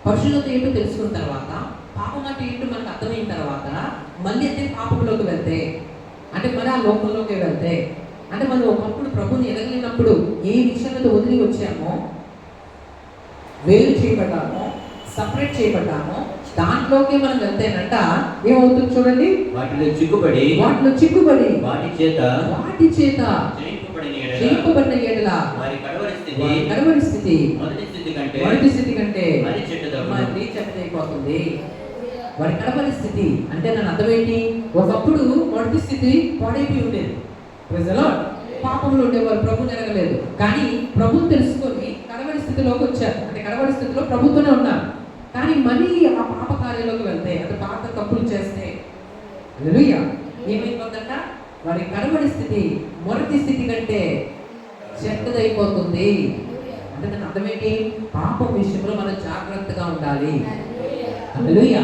పరిశుద్ధత ఏంటో తెలుసుకున్న తర్వాత, పాపం అంటే ఏంటో మనకు అర్థమైన తర్వాత, మళ్ళీ అంటే పాపంలోకి వెళ్తే, అంటే మరి ఆ లోకంలోకి వెళ్తే, అంటే మనం ఒకప్పుడు ప్రభుని ఎదగలిగినప్పుడు ఏ విషయంలో వదిలి వచ్చామో, వేరు చేయబడ్డామో, సపరేట్ చేయబడ్డామో, దాంట్లోకి మనం వెళ్తేనంట ఏమవుతుంది చూడండి, వాటిలో చిక్కుబడి వాటి చేత జయింపబడిన ఎడల వారి కడవరి స్థితి మొదటి స్థితి కంటే మరి చెడ్డదైపోతుంది. వారి కడవరి స్థితి అంటే దాని అర్థం ఏంటి? ఒకప్పుడు మొదటి స్థితి పాడైపోయి ఉండేది, ప్రజలు పాపంలో ఉండేవారు, ప్రభుని ఎరగలేదు. కానీ ప్రభుని తెలుసుకొని కడవరి స్థితిలోకి వచ్చారు. అంటే కడవరి స్థితిలో ప్రభుత్వనే ఉన్నారు. కానీ మళ్ళీ ఆ పాప కార్యంలోకి వెళ్తే, అంటే పాత తప్పులు చేస్తే హల్లెలూయా ఏమైపోతుందంట? వారి కడవరి స్థితి మొదటి స్థితి కంటే చెడ్డదైపోతుంది. అంటే దాని అర్థం ఏంటి? పాపం విషయంలో మనం జాగ్రత్తగా ఉండాలి. హల్లెలూయా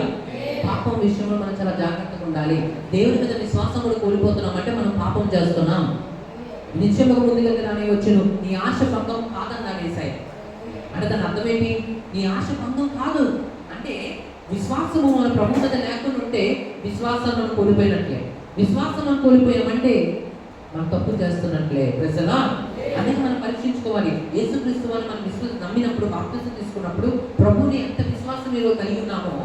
పాపం విషయంలో మనం చాలా జాగ్రత్తగా ఉండాలి. దేవుని మీద విశ్వాసం కూడా కోల్పోతున్నాం అంటే మనం పాపం చేస్తున్నాం. నిత్యముగా ముందుగా రాని వచ్చును, నీ ఆశ భంగం కాదన్నాడు యేసయ్య. అంటే దాని అర్థం ఏంటి? నీ ఆశ భంగం కాదు అంటే విశ్వాసము మన ప్రభు మీద లేకుండా ఉంటే విశ్వాసం మనం కోల్పోయినట్లే. విశ్వాసం మనం కోల్పోయామంటే మనం తప్పు చేస్తున్నట్లే. ప్రజలా అనేది మనం పరీక్షించుకోవాలి. యేసుక్రీస్తు వారిని మనం నమ్మినప్పుడు, బాప్తిసం తీసుకున్నప్పుడు ప్రభుని ఎంత విశ్వాసం ఈరోజు కలిగి ఉన్నామో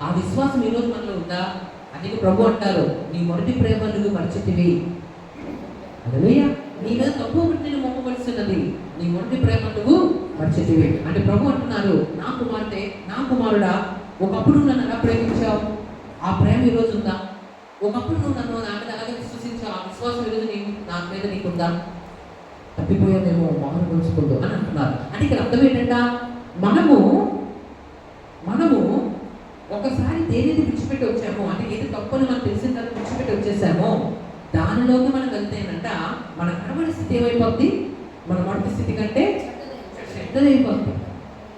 ఆ విశ్వాసం ఈరోజు మనలో ఉందా? అందుకే ప్రభు అంటారు, నీ మొదటి ప్రేమ నువ్వు మర్చితివి. హల్లెలూయా నీ మీద తప్పు ఒకటి నేను మొక్కవలసినది, నీ మొదటి ప్రేమ నువ్వు మర్చితివి. అంటే ప్రభు అంటున్నారు, నా కుమార్తె, నా కుమారుడా, ఒకప్పుడు నన్ను ఎలా ప్రేమించావు? ఆ ప్రేమ ఈరోజు ఉందా? ఒకప్పుడు నువ్వు నన్ను నా మీద అలాగే విశ్వసించావు, ఆ విశ్వాసం ఈరోజు నా మీద నీకుందా? తప్పిపోయామేమో, మారు తెలుసుకుంటూ అని అంటున్నారు. అంటే ఇక్కడ అర్థం ఏంటంట? మనము ఒకసారి దేనిని విడిచిపెట్టి వచ్చామో, అంటే ఏది తప్పని మనకు తెలిసిన తర్వాత విడిచిపెట్టి వచ్చేసామో, దానిలోకి మనం వెళ్తేనంట మన కడవరి స్థితి ఏమైపోద్ది? మన మొదటి స్థితి కంటే చెడ్డదైపోద్ది.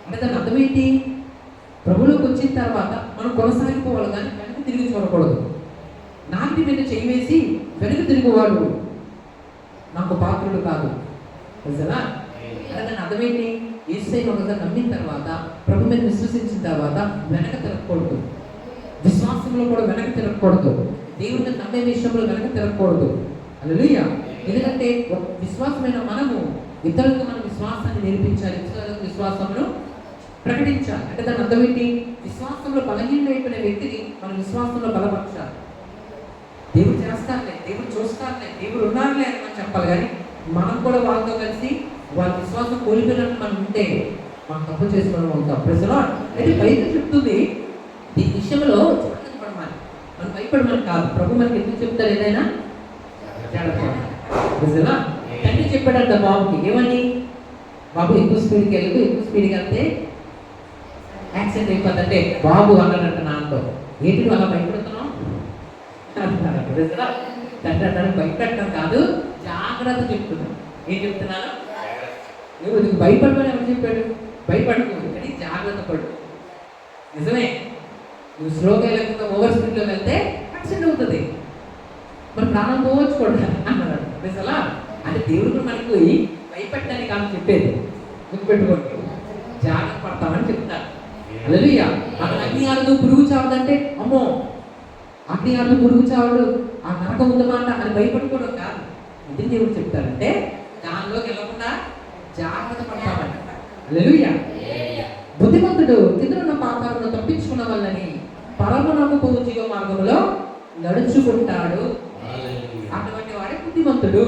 అంటే దాని అర్థం ఏంటి? ప్రభువులోకి వచ్చిన తర్వాత మనం కొనసాగిపోవాలి, కానీ వెనక తిరిగి చూడకూడదు. నాటి మీద చేయి వేసి వెనక తిరుగువాడు నాకు పాత్రుడు కాదు. అసలా అంటే దాని అర్థం ఏంటి? యేసయ్యను ఒకసారి నమ్మిన తర్వాత, ప్రభు మీద విశ్వసించిన తర్వాత వెనక తిరగకూడదు. విశ్వాసంలో కూడా వెనక తిరగకూడదు. దేవుడిని నమ్మే విషయంలో వెనక తిరగకూడదు. హల్లెలూయా ఎందుకంటే విశ్వాసమైన మనము ఇతరులకు మన విశ్వాసాన్ని నేర్పించాలి, ఇతరులకు విశ్వాసమును ప్రకటించాలి. అంటే దాని అర్థం ఏంటి? విశ్వాసంలో బలహీనమైపోయిన వ్యక్తిని మన విశ్వాసంలో బలపరచాలి. దేవుడు చేస్తారులే, దేవుడు చూస్తారులే, దేవుడు ఉన్నారులే అని మనం చెప్పాలి. కానీ మనం కూడా వాళ్ళతో కలిసి వాళ్ళ విశ్వాసం కోల్పోయినట్టు మనం ఉంటే మనం తప్పు చేసుకోవడం అవుతాం. ప్రజలు అయితే బయట చెప్తుంది దీని విషయంలో జాగ్రత్త పడమని, మనం భయపడమని కాదు. ప్రభు మనకి ఎందుకు చెప్తారు? ఏదైనా ప్రజలా తండ్రి చెప్పాడంట బాబుకి, ఏమని? బాబు ఎక్కువ స్పీడ్కి వెళ్తే యాక్సిడెంట్ అయిపోతుందంటే బాబు అన్నాడంట నాన్నతో, ఏంటి నువ్వు అలా భయపడుతున్నావు అంటున్నాడు. తండ్రి అంటారు, భయపెట్టడం కాదు, జాగ్రత్త చెప్తున్నాను. ఏం చెప్తున్నాను? నువ్వు నీకు భయపడమని ఎవరు చెప్పాడు? భయపడకు, కానీ జాగ్రత్త పడు. నిజమే, నువ్వు స్లోగా వెళ్ళకుండా ఓవర్ స్పీడ్లో వెళ్తే యాక్సిడెంట్ అవుతుంది, మరి ప్రాణం పోవచ్చుకోండి అన్నాడు. నిజలా అంటే దేవుడు మనకు భయపెట్టడానికి కాదు చెప్పేది, గుర్తుపెట్టుకోండి, జాగ్రత్త పడతామని చెప్తారు. హల్లెలూయా అక్కడ అగ్ని ఆడదు పురుగు చావదంటే అమ్మో అగ్ని ఆడదు పురుగు చావడు ఆ నరకం ఉందన్నమాట అని భయపడుకోవడం కాదు. ఇది దేవుడు చెప్తారంటే దానిలోకి వెళ్ళకుండా జాగ్రత్త పడతామని. హల్లెలూయా బుద్ధిమంతుడు కిందనున్న పాపాలను తప్పించుకున్న వల్లని పరమనకు జీవ మార్గంలో నడుచుకుంటాడు. అటువంటి వాడే బుద్ధిమంతుడు.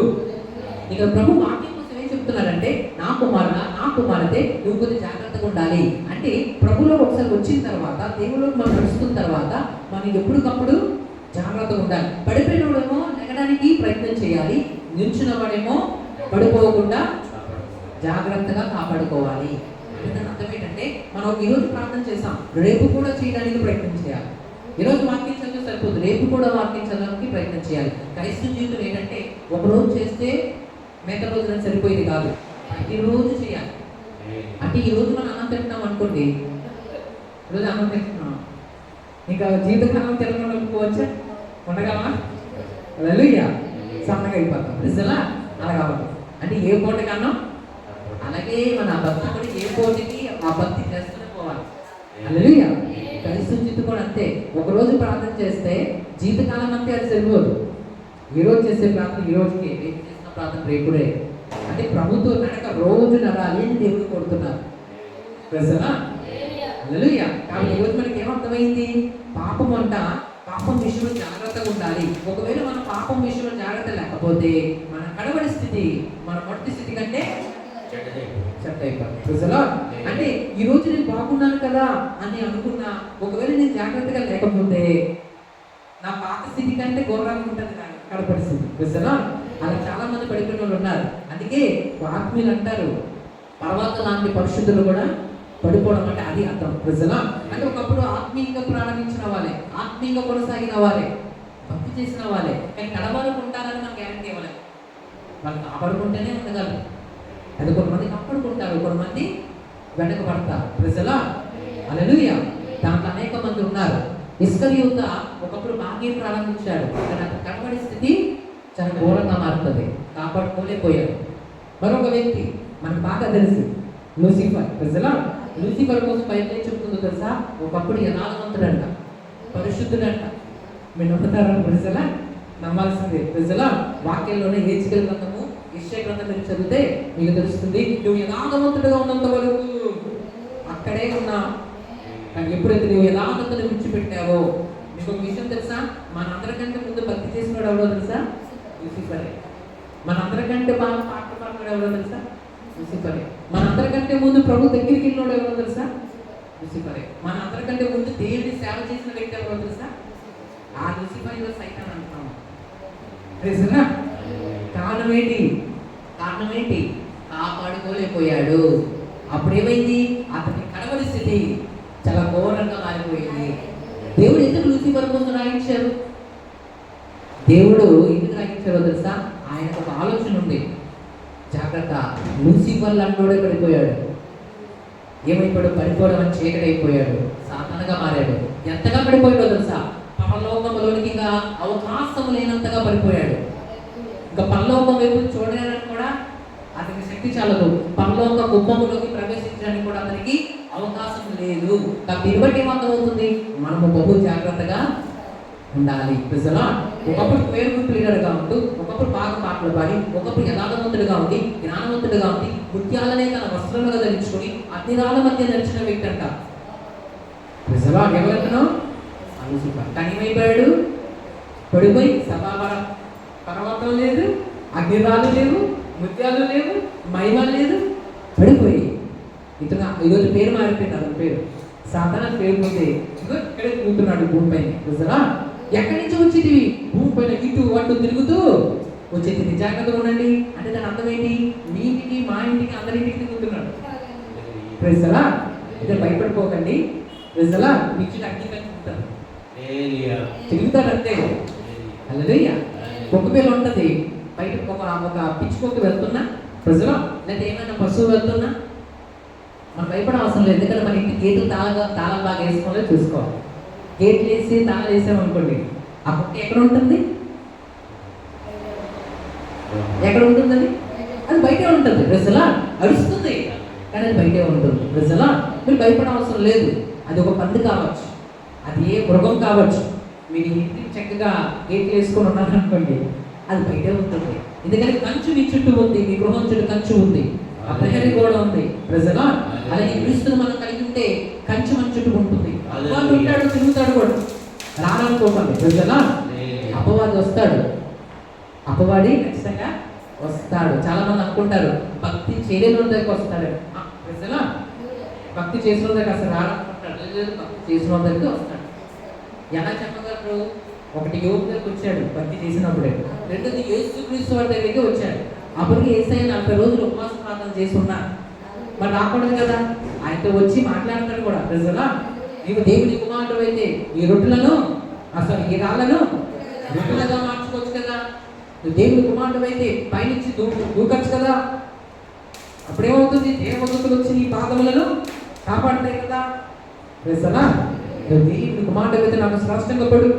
ఇక ప్రభు వాక్యం కోసం ఏం చెప్తున్నారంటే, నా కుమారుడా, నా కుమార్తె, నువ్వు కొద్దిగా జాగ్రత్తగా ఉండాలి. అంటే ప్రభులో ఒకసారి వచ్చిన తర్వాత, దేవుళ్ళకి మనం నడుస్తున్న తర్వాత మనం ఎప్పటికప్పుడు జాగ్రత్తగా ఉండాలి. పడిపోయినవాడేమో లెగడానికి ప్రయత్నం చేయాలి, నిల్చున్న వాడేమో పడిపోకుండా జాగ్రత్తగా కాపాడుకోవాలి. దాని అర్థం ఏంటంటే, మనం ఈరోజు ప్రార్థన చేసాం, రేపు కూడా చేయడానికి ప్రయత్నం చేయాలి. ఈరోజు వాక్యం చదివితే సరిపోదు, రేపు కూడా వాక్యం చదవడానికి ప్రయత్నం చేయాలి. క్రైస్తవ జీవితం ఏంటంటే ఒకరోజు చేస్తే మిగతా రోజున సరిపోయేది కాదు, ప్రతిరోజు చేయాలి. అంటే ఈ రోజు మనం అన్నం తింటున్నాం అనుకోండి, ఈరోజు అన్నం తింటున్నాం, ఇంకా జీవితకాలం తినకపోవచ్చా? ఉండగలమా? హల్లెలూయా. సన్నగా అయిపోతాం. నిజమా? అలా కావాలి. అంటే ఏ పూటకి అన్నం, అలాగే మన భక్తి కూడా ఏ పూటకి ఆ భక్తి చేస్తూనే పోవాలి. హల్లెలూయా. పరిశుద్ధత కూడా అంతే. ఒకరోజు ప్రార్థన చేస్తే జీవితకాలం అంతే అది సరిపోదు. ఈ రోజు చేసే ప్రార్థన ఈ రోజుకి, రేపు చేసిన ప్రార్థన రేపుడే. అంటే ప్రభుత్వం నడక రోజు నడాలి అని దేవుడు కోరుతున్నారు. ప్రజలా హల్లెలూయా. కాబట్టి ఈరోజు మనకి ఏమర్థమైంది? పాపం అంట, పాపం విషయంలో జాగ్రత్తగా ఉండాలి. ఒకవేళ మన పాపం విషయంలో జాగ్రత్త లేకపోతే మన కడబడి స్థితి మన మొదటి స్థితి కంటే చెడ్డ అయిపోతుంది. ప్రజలా అంటే ఈ రోజు నేను బాగున్నాను కదా అని అనుకున్నా, ఒకవేళ నేను జాగ్రత్తగా లేకపోతే నా పాత స్థితి కంటే ఘోరంగా ఉంటుంది కడపడి స్థితి. ప్రజలా అలా చాలా మంది పడిపోయిన వాళ్ళు ఉన్నారు. అందుకే ఆత్మీయులు అంటారు పర్వత లాంటి పరిశుద్ధులు కూడా పడిపోవడం అంటే అది అర్థం. ప్రజలా అంటే ఒకప్పుడు ఆత్మీయంగా ప్రారంభించిన వాళ్ళే, ఆత్మీయంగా కొనసాగిన వాళ్ళే, భక్తి చేసిన వాళ్ళే, కానీ కడవరకు ఉంటారని మనం గ్యారంటీ ఇవ్వలేదు. వాళ్ళు కాపాడుకుంటేనే ఉండగలరు. అది కొంతమంది కాపాడుకుంటారు, కొంతమంది వెనక పడతారు. ప్రజలా హల్లెలూయా. దాంట్లో అనేక మంది ఉన్నారు. ఇస్కరియోత ఒకప్పుడు బాగా ప్రారంభించాడు, కానీ కడబడి స్థితి చాలా ఘోరంగా మారుతుంది, కాపాడుకోలేకపోయాడు. మరొక వ్యక్తి మనకు బాగా తెలుసు, లూసిఫర్. ప్రజలా లూసిఫర్ కోసం బయట చెప్తుందో తెలుసా? ఒకప్పుడు యథార్థవంతుడంట, పరిశుద్ధుడంట. మీరు నమ్ముతారా? ప్రజలా నమ్మాల్సిందే. ప్రజలా వాక్యంలోనే హెచ్కేల్ గ్రంథము, యెషయా గ్రంథం మీరు చదివితే మీకు తెలుస్తుంది. నువ్వు యథార్థవంతుడిగా ఉన్నంత వరకు అక్కడే ఉన్నా, కానీ ఎప్పుడైతే నువ్వు యథార్థతను విడిచిపెట్టావో, మీకు ఒక విషయం తెలుసా? మన అందరికంటే ముందు భక్తి చేసినాడు ఎవడో తెలుసా? లూసిఫరే. మన అందరికంటే బాగా పాటలు పాడినాడు ఎవడో తెలుసా? లూసిఫరే. మన అందరికంటే ముందు ప్రభు దగ్గరికి వెళ్ళినాడు ఎవరో తెలుసా? లూసిఫరే. మన అందరికంటే ముందు దేవుని సేవ చేసిన వ్యక్తి ఎవరో తెలుసా? ఆ లూసిఫర్ ఈరోజు సైతాన్ అంటున్నాము. తెలుసునా? కారణం ఏంటి? కాపాడుకోలేకపోయాడు. అప్పుడు ఏమైంది? అతని కడవడి స్థితి చాలా ఘోరంగా మారిపోయింది. దేవుడు ఎందుకు లూసిఫర్ కోసం రాయించారు? దేవుడు ఎందుకు రాయించారో తెలుసా? ఆయనకు ఒక ఆలోచన ఉంది. జాగ్రత్త, లూసిఫర్ లాంటోడే పడిపోయాడు. ఏమైపోయాడు? పడిపోవడం అని చీకటి అయిపోయాడు, సాతానుగా మారాడు. ఎంతగా పడిపోయాడో తెలుసా? పరలోకంలోనికి ఇంకా అవకాశం లేనంతగా పడిపోయాడు. ఇంకా పరలోకం వైపు చూడడానికి కూడా అతనికి శక్తి చాలదు. పరలోక కుప్పములోకి ప్రవేశించడానికి కూడా అతనికి అవకాశం లేదు. దీన్ని బట్టి ఏమర్థమవుతుంది? మనము బహు జాగ్రత్తగా ఉండాలి. ప్రజలా ఒకప్పుడు పేరు లీడర్గా ఉంటూ, ఒకప్పుడు బాగా పాటలు పాడి, ఒకప్పుడు యథార్థవంతుడిగా ఉంది, జ్ఞానవంతుడిగా ఉంది, ముత్యాలనే తన వస్త్రాలుగా ధరించుకొని అన్ని రాళ్ళ మధ్య నడిచిన వ్యక్తి అంట. ప్రజలా ఎవరంటున్నావు? కనిమైపోయాడు, పడిపోయి పర్వతం లేదు, అగ్నిరాలు లేవు, ముత్యాలు లేవు, మహిమ లేదు, పడిపోయి ఇతను ఈరోజు పేరు మారిపోయింది. అతని పేరు సాతాన పేరు ఉంది. ఇక్కడే తిరుగుతున్నాడు భూమిపైన. ప్రజలా ఎక్కడి నుంచి వచ్చేది? భూమిపైన ఇటు అటు తిరుగుతూ వచ్చేది. జాగ్రత్తగా ఉండండి. అంటే దాని అర్థం ఏంటి? మీ ఇంటికి, మా ఇంటికి, అందరింటికి తిరుగుతున్నాడు. ప్రజలా ఇద్దరు భయపడిపోకండి. ప్రజలా పిచ్చి అగ్ని కలుగుతారు, తిరుగుతాడు అంతే. హల్లెలూయా. కుక్క పిల్ల ఉంటుంది బయట, ఒక పిచ్చి కుక్క వెళ్తున్నా ప్రజలు, లేదా ఏమైనా పశువు వెళ్తున్నా మనం భయపడే అవసరం లేదు. ఎందుకంటే మన ఇంటి గేట్లు తాళం బాగా వేసుకోవాలో చూసుకోవాలి. గేట్లు వేసి తాళం వేసామనుకోండి, ఆ కుక్క ఎక్కడ ఉంటుంది? ఎక్కడ ఉంటుందని? అది బయటే ఉంటుంది. ప్రజలా అరుస్తుంది, కానీ అది బయటే ఉంటుంది. ప్రజలా మీరు భయపడే అవసరం లేదు. అది ఒక పండు కావచ్చు, అది ఏ మృగం కావచ్చు. మీరు ఇంటికి చక్కగా గేట్లు వేసుకొని ఉన్నారనుకోండి, అది బయటే ఉంటుంది. ఎందుకంటే కంచు మీ చుట్టూ ఉంది, మీ గృహం చుట్టూ కంచు ఉంది, ఆ ప్రహరీ గోడ ఉంది. ప్రజలా అలాగే క్రీస్తును మనం కలిగి ఉంటే కంచు మన చుట్టూ ఉంటుంది. అపవాది ఉంటాడు, తిరుగుతాడు కూడా, రాననుకోకండి. ప్రజలా అపవాది వస్తాడు, అపవాది ఖచ్చితంగా వస్తాడు. చాలా మంది అనుకుంటారు భక్తి చేయలేని వాళ్ళ దగ్గరికి వస్తాడు. ప్రజలా భక్తి చేసిన వాళ్ళ దగ్గర అసలు రాననుకుంటాడు. భక్తి చేసిన వాళ్ళ దగ్గరికి వస్తాడు. ఎలా చెప్పగలరు? ఒకటి యోగు దగ్గరికి వచ్చాడు భక్తి చేసినప్పుడే. రెండోది యేసుక్రీస్తు వారి దగ్గరికి వచ్చాడు. అప్పటికి యేసయ్య 40 రోజులు ఉపవాస ప్రార్థన చేసి ఉన్నారు. మరి రాకూడదు కదా, ఆయనతో వచ్చి మాట్లాడతాడు కూడా. ప్రజలా నీవు దేవుని కుమారుడు అయితే ఈ రొట్టెలను, అసలు ఈ రాళ్ళను రొట్టెలుగా మార్చుకోవచ్చు కదా. నువ్వు దేవుని కుమారుడు అయితే పైనుంచి దూకొచ్చు కదా. అప్పుడేమవుతుంది? దేవదూతలు వచ్చి నీ పాదములను కాపాడతాయి కదా. తెలుసా? నువ్వు దేవుని కుమారుడు అయితే నాకు శ్రేష్టంగా పడు,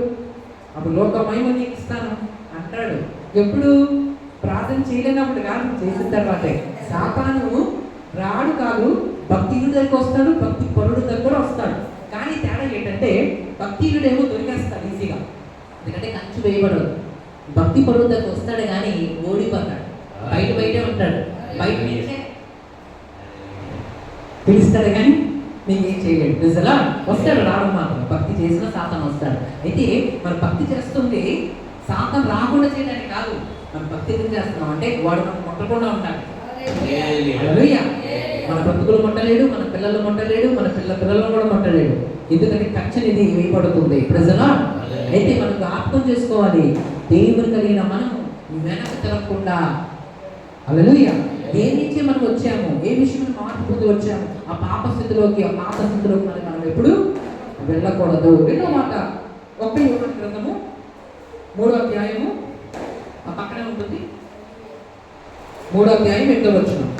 అప్పుడు లోక మహిమ నీకు ఇస్తాను అంటాడు. ఎప్పుడు? ప్రార్థన చేయలేనప్పుడు కాదు, చేసిన తర్వాతే. సాతాను రాడు కాదు, భక్తియుడి దగ్గరికి వస్తాడు, భక్తి పరుడు దగ్గర వస్తాడు. కానీ తేడా ఏంటంటే భక్తియుడేమో దొరికేస్తాడు ఈజీగా, ఎందుకంటే కంచు వేయబడదు. భక్తి పరుడు దగ్గర వస్తాడు కానీ ఓడిపోతాడు, బయటే ఉంటాడు. బయట నుంచే పిలుస్తాడు కానీ నీకేం చేయలేడు. నిజలా వస్తాడు, రావడం మాత్రం. భక్తి చేసిన సాతాను వస్తాడు. అయితే మనం భక్తి చేస్తుంటే సాతాను రాకుండా చేయడానికి కాదు, మనం భక్తి ఎందుకు చేస్తున్నాం అంటే వాడు మనం కొట్టకుండా ఉంటాడు. హల్లెలూయా. మన బ్రతుకులు కొట్టలేడు, మన పిల్లలు కొట్టలేడు, మన పిల్లలను కూడా కొట్టలేడు. ఎందుకంటే కచ్చనిది వేయబడుతుంది. ప్రజలా అయితే మనం జ్ఞాపకం చేసుకోవాలి, దేవుని కలిగిన మనం వెనక్కి తిరగకుండా. హల్లెలూయా. దేని నుంచి మనం వచ్చాము, ఏ విషయం మార్పు పొంది వచ్చాము, ఆ పాప స్థితిలోకి, ఆ పాత స్థితిలోకి మనం ఎప్పుడు వెళ్ళకూడదు. రెండో మాట 1 యోహాను గ్రంథము 3వ అధ్యాయము, ఆ పక్కనే ఉంటుంది, 3వ అధ్యాయం 8వ వచనం.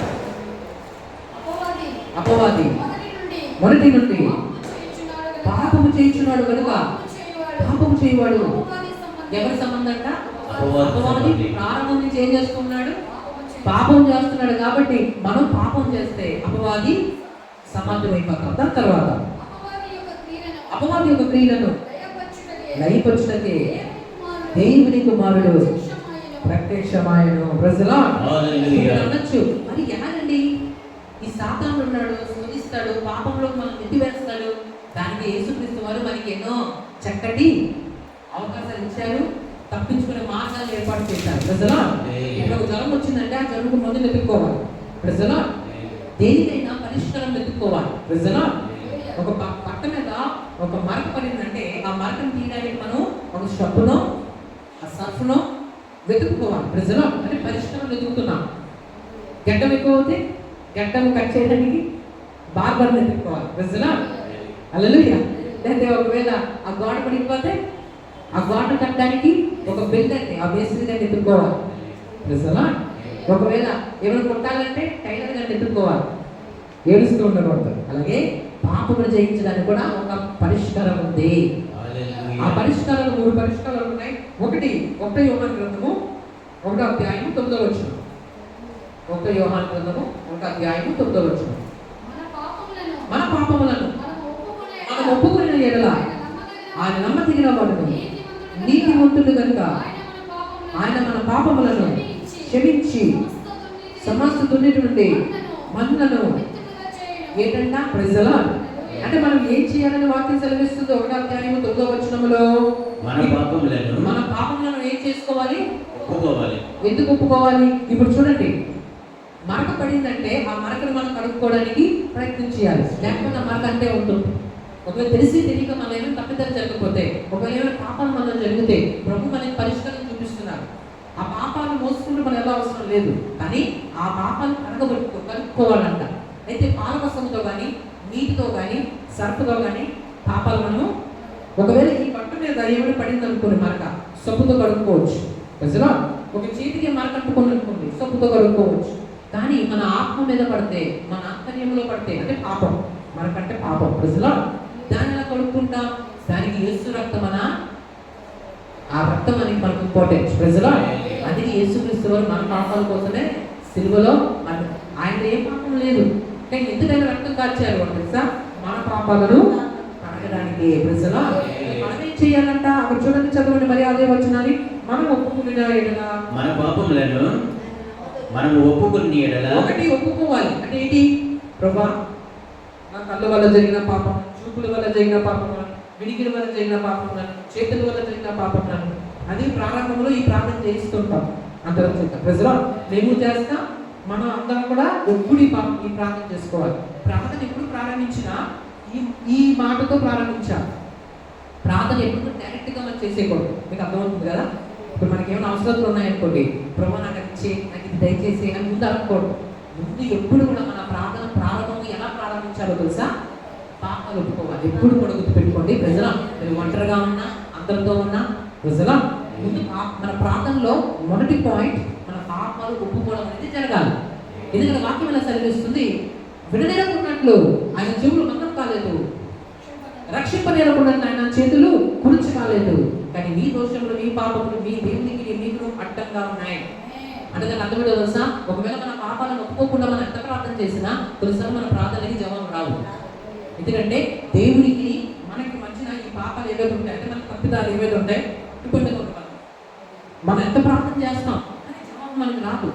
అపవాది మొదటి నుండి పాపము చేయుచున్నాడు కనుక, పాపము చేయవాడు ఎవరి సంబంధం అంట? అపవాది ప్రారంభం నుంచి ఏం చేస్తున్నాడు? పాపం చేస్తున్నాడు. కాబట్టి మనం పాపం చేస్తే అపవాది సమాధులు అయిపోతాం. దాని తర్వాత అపవాది యొక్క క్రియలను లయపరచుటకే దేవుని కుమారుడు ప్రత్యక్షమాయను. ప్రజలా అనొచ్చు, మరి ఎలాగండి? ఈ సాతాను ఉన్నాడు, శోధిస్తాడు, పాపంలో మనం నెట్టివేస్తాడు. దానికి యేసుక్రీస్తు వారు మనకి ఎన్నో చక్కటి అవకాశాలు ఇచ్చారు, తప్పించుకునే మార్గాలు ఏర్పాటు చేశారు. ప్రజలా ఇక్కడ ఒక జ్వరం వచ్చిందంటే ఆ జ్వరంకు మందులు వెతుక్కోవాలి. ప్రజలా దేనికైనా పరిష్కారం వెతుక్కోవాలి. ప్రజలా ఒక పట్ట మీద ఒక మరక పడిందంటే ఆ మరకను తీయడానికి మనం ఒక స్టబ్బునో ఆ సర్ఫ్నో వెతుక్కోవాలి. ప్రజలా అంటే పరిష్కారం వెతుకుతున్నాం. గడ్డం ఎక్కువ అవుతే గడ్డం కట్ చేయడానికి బార్బర్ని వెతుక్కోవాలి. ప్రజలా హల్లెలూయా. లేకపోతే ఒకవేళ ఆ గోడ పడిపోతే ఆ గోడ కట్టడానికి ఒక బెల్ట్ని, ఆ మేస్త్రి దాన్ని ఎత్తుక్కోవాలి. ప్రజలా ఒకవేళ ఏమైనా కొట్టాలంటే టైలర్ గారిని ఎత్తుక్కోవాలి, ఏడుస్తూ ఉండకూడదు. అలాగే పాపమును జయించడానికి కూడా ఒక పరిష్కారం ఉంది. ఆ పరిష్కారాలు 3 పరిష్కారాలు ఉన్నాయి. 1 యోహాను గ్రంథము 1వ అధ్యాయము 9వ వచనం. 1 యోహాను గ్రంథము 1వ అధ్యాయము 9వ వచనం. మన పాపములను మనం ఒప్పుకునే ఎడల ఆయన నమ్మదగిన వాడును, నీతిమంతుడు కనుక ఆయన మన పాపములను క్షమించి సమస్త దుర్నీతి నుండి మనలను ఏంటంట? ప్రజలా అంటే మనం ఏం చేయాలని వాక్యం సెలవిస్తుంది. 1వ అధ్యాయము 9వ వచనములో మన పాపములను ఏం చేసుకోవాలి? ఒప్పుకోవాలి. ఎందుకు ఒప్పుకోవాలి? ఇప్పుడు చూడండి, మరక పడిందంటే ఆ మరకను మనం కడుక్కోవడానికి ప్రయత్నం చేయాలి, లేకపోతే ఆ మరక అంటే ఉంటుంది. ఒకవేళ తెలిసి తెలియక మనం ఏమైనా తప్పిదాలు జరగకపోతే, ఒకవేళ ఏమైనా పాపాలు మనం జరిగితే ప్రభు మనకి పరిష్కారం చూపిస్తున్నారు. ఆ పాపాలను మోసుకుంటూ మనం ఎలా అవసరం లేదు, కానీ ఆ పాపాలను కడుక్కోవాలంట. అయితే పాలవసంతో కానీ, నీటితో కానీ, సర్ఫ్తో కానీ పాపాలు మనము, ఒకవేళ ఈ పట్టు మీద ఏమైనా పడింది అనుకోండి మరక, సబ్బుతో కడుక్కోవచ్చు. ప్రజలా ఒక చేతికి మరక అంటుకొని అనుకోండి, సబ్బుతో కడుక్కోవచ్చు. కానీ మన ఆత్మ మీద పడితే, మన ఆంతర్యంలో పడితే అంటే పాపం, మనకంటే పాపం. ప్రజలా దాన్ని ఎలా కడుక్కుంటాం? దానికి యేసు రక్తం ఆ రక్తం అనేది మనకు ఇంపార్టెంట్. ప్రజలా అది యేసుక్రీస్తు వారు మన పాపాల కోసమే సిలువలో, ఆయన ఏ పాపం లేదు కానీ ఎందుకైనా రక్తం కార్చారు తెలుసా? మన పాపాలను కడగడానికి. ప్రజలా మనం ఏం చేయాలంట? అక్కడ చూడండి, చదవండి మరి అదే వచనాన్ని. మనం ఒప్పుకున్న ఎడల మన పాపములను మనం ఒప్పుకున్న ఎడల, ఒకటి ఒప్పుకోవాలి అంటే ఏంటి? ప్రభా, నా కళ్ళ వల్ల జరిగిన పాపం, చూపుల వల్ల జరిగిన పాపం, వినికిడి వల్ల జరిగిన పాపం, చేతుల వల్ల జరిగిన పాపం, అది ప్రారంభంలో ఈ ప్రార్థన చేయిస్తుంటాం అందరం చేస్తాం. ప్రజలు మేము చేస్తాం, మనం అందరం కూడా ఎప్పుడు ఈ ప్రార్థన చేసుకోవాలి. ప్రార్థన ఎప్పుడు ప్రారంభించినా ఈ మాటతో ప్రారంభించాలి. ప్రార్థన ఎప్పుడు డైరెక్ట్గా మనం చేసేయకూడదు. మీకు అర్థమవుతుంది కదా? ఇప్పుడు మనకి ఏమైనా అవసరాలు ఉన్నాయనుకోండి, ప్రభు నాకు ఇది దయచేసి అని ముందు అనుకోండి. ముందు ఎప్పుడు కూడా మన ప్రార్థన ప్రారంభం ఎలా ప్రారంభించాలో తెలుసా? పాపాలు ఒప్పుకోవాలి. ఎప్పుడు కూడా గుర్తుపెట్టుకోండి. ప్రజల మీరు ఒంటరిగా ఉన్నా, అందరితో ఉన్నా, ప్రజల ముందు మన ప్రార్థనలో మొదటి పాయింట్ మన పాపాలు ఒప్పుకోవడం అనేది జరగాలి. ఎందుకంటే వాక్యం ఎలా సెలవిస్తుంది, విడదీయకున్నట్లు ఆయన చెవులు మందం కాలేదు, రక్షింపనేరకున్నట్లు ఆయన చేతులు కుడిచి కాలేదు, కానీ మీ దోషములు మీ పాపములు మీ దేవునికి మీకు అడ్డంగా ఉన్నాయి. అంటే దాని అర్థం ఏంటో తెలుసా, ఒకవేళ మన పాపాలను ఒప్పుకోకుండా మనం ఎంత ప్రార్థన చేసినా కొన్నిసార్లు మన ప్రార్థనకి జవాబు రావు. ఎందుకంటే దేవునికి మనకి మధ్యన ఈ పాపాలు ఏవైతే ఉంటాయి, అంటే మన తప్పిదాలు ఏవైతే ఉంటాయి, ఇప్పుడు మనం ఎంత ప్రార్థన చేస్తాం కానీ జవాబు మనకి రాదు.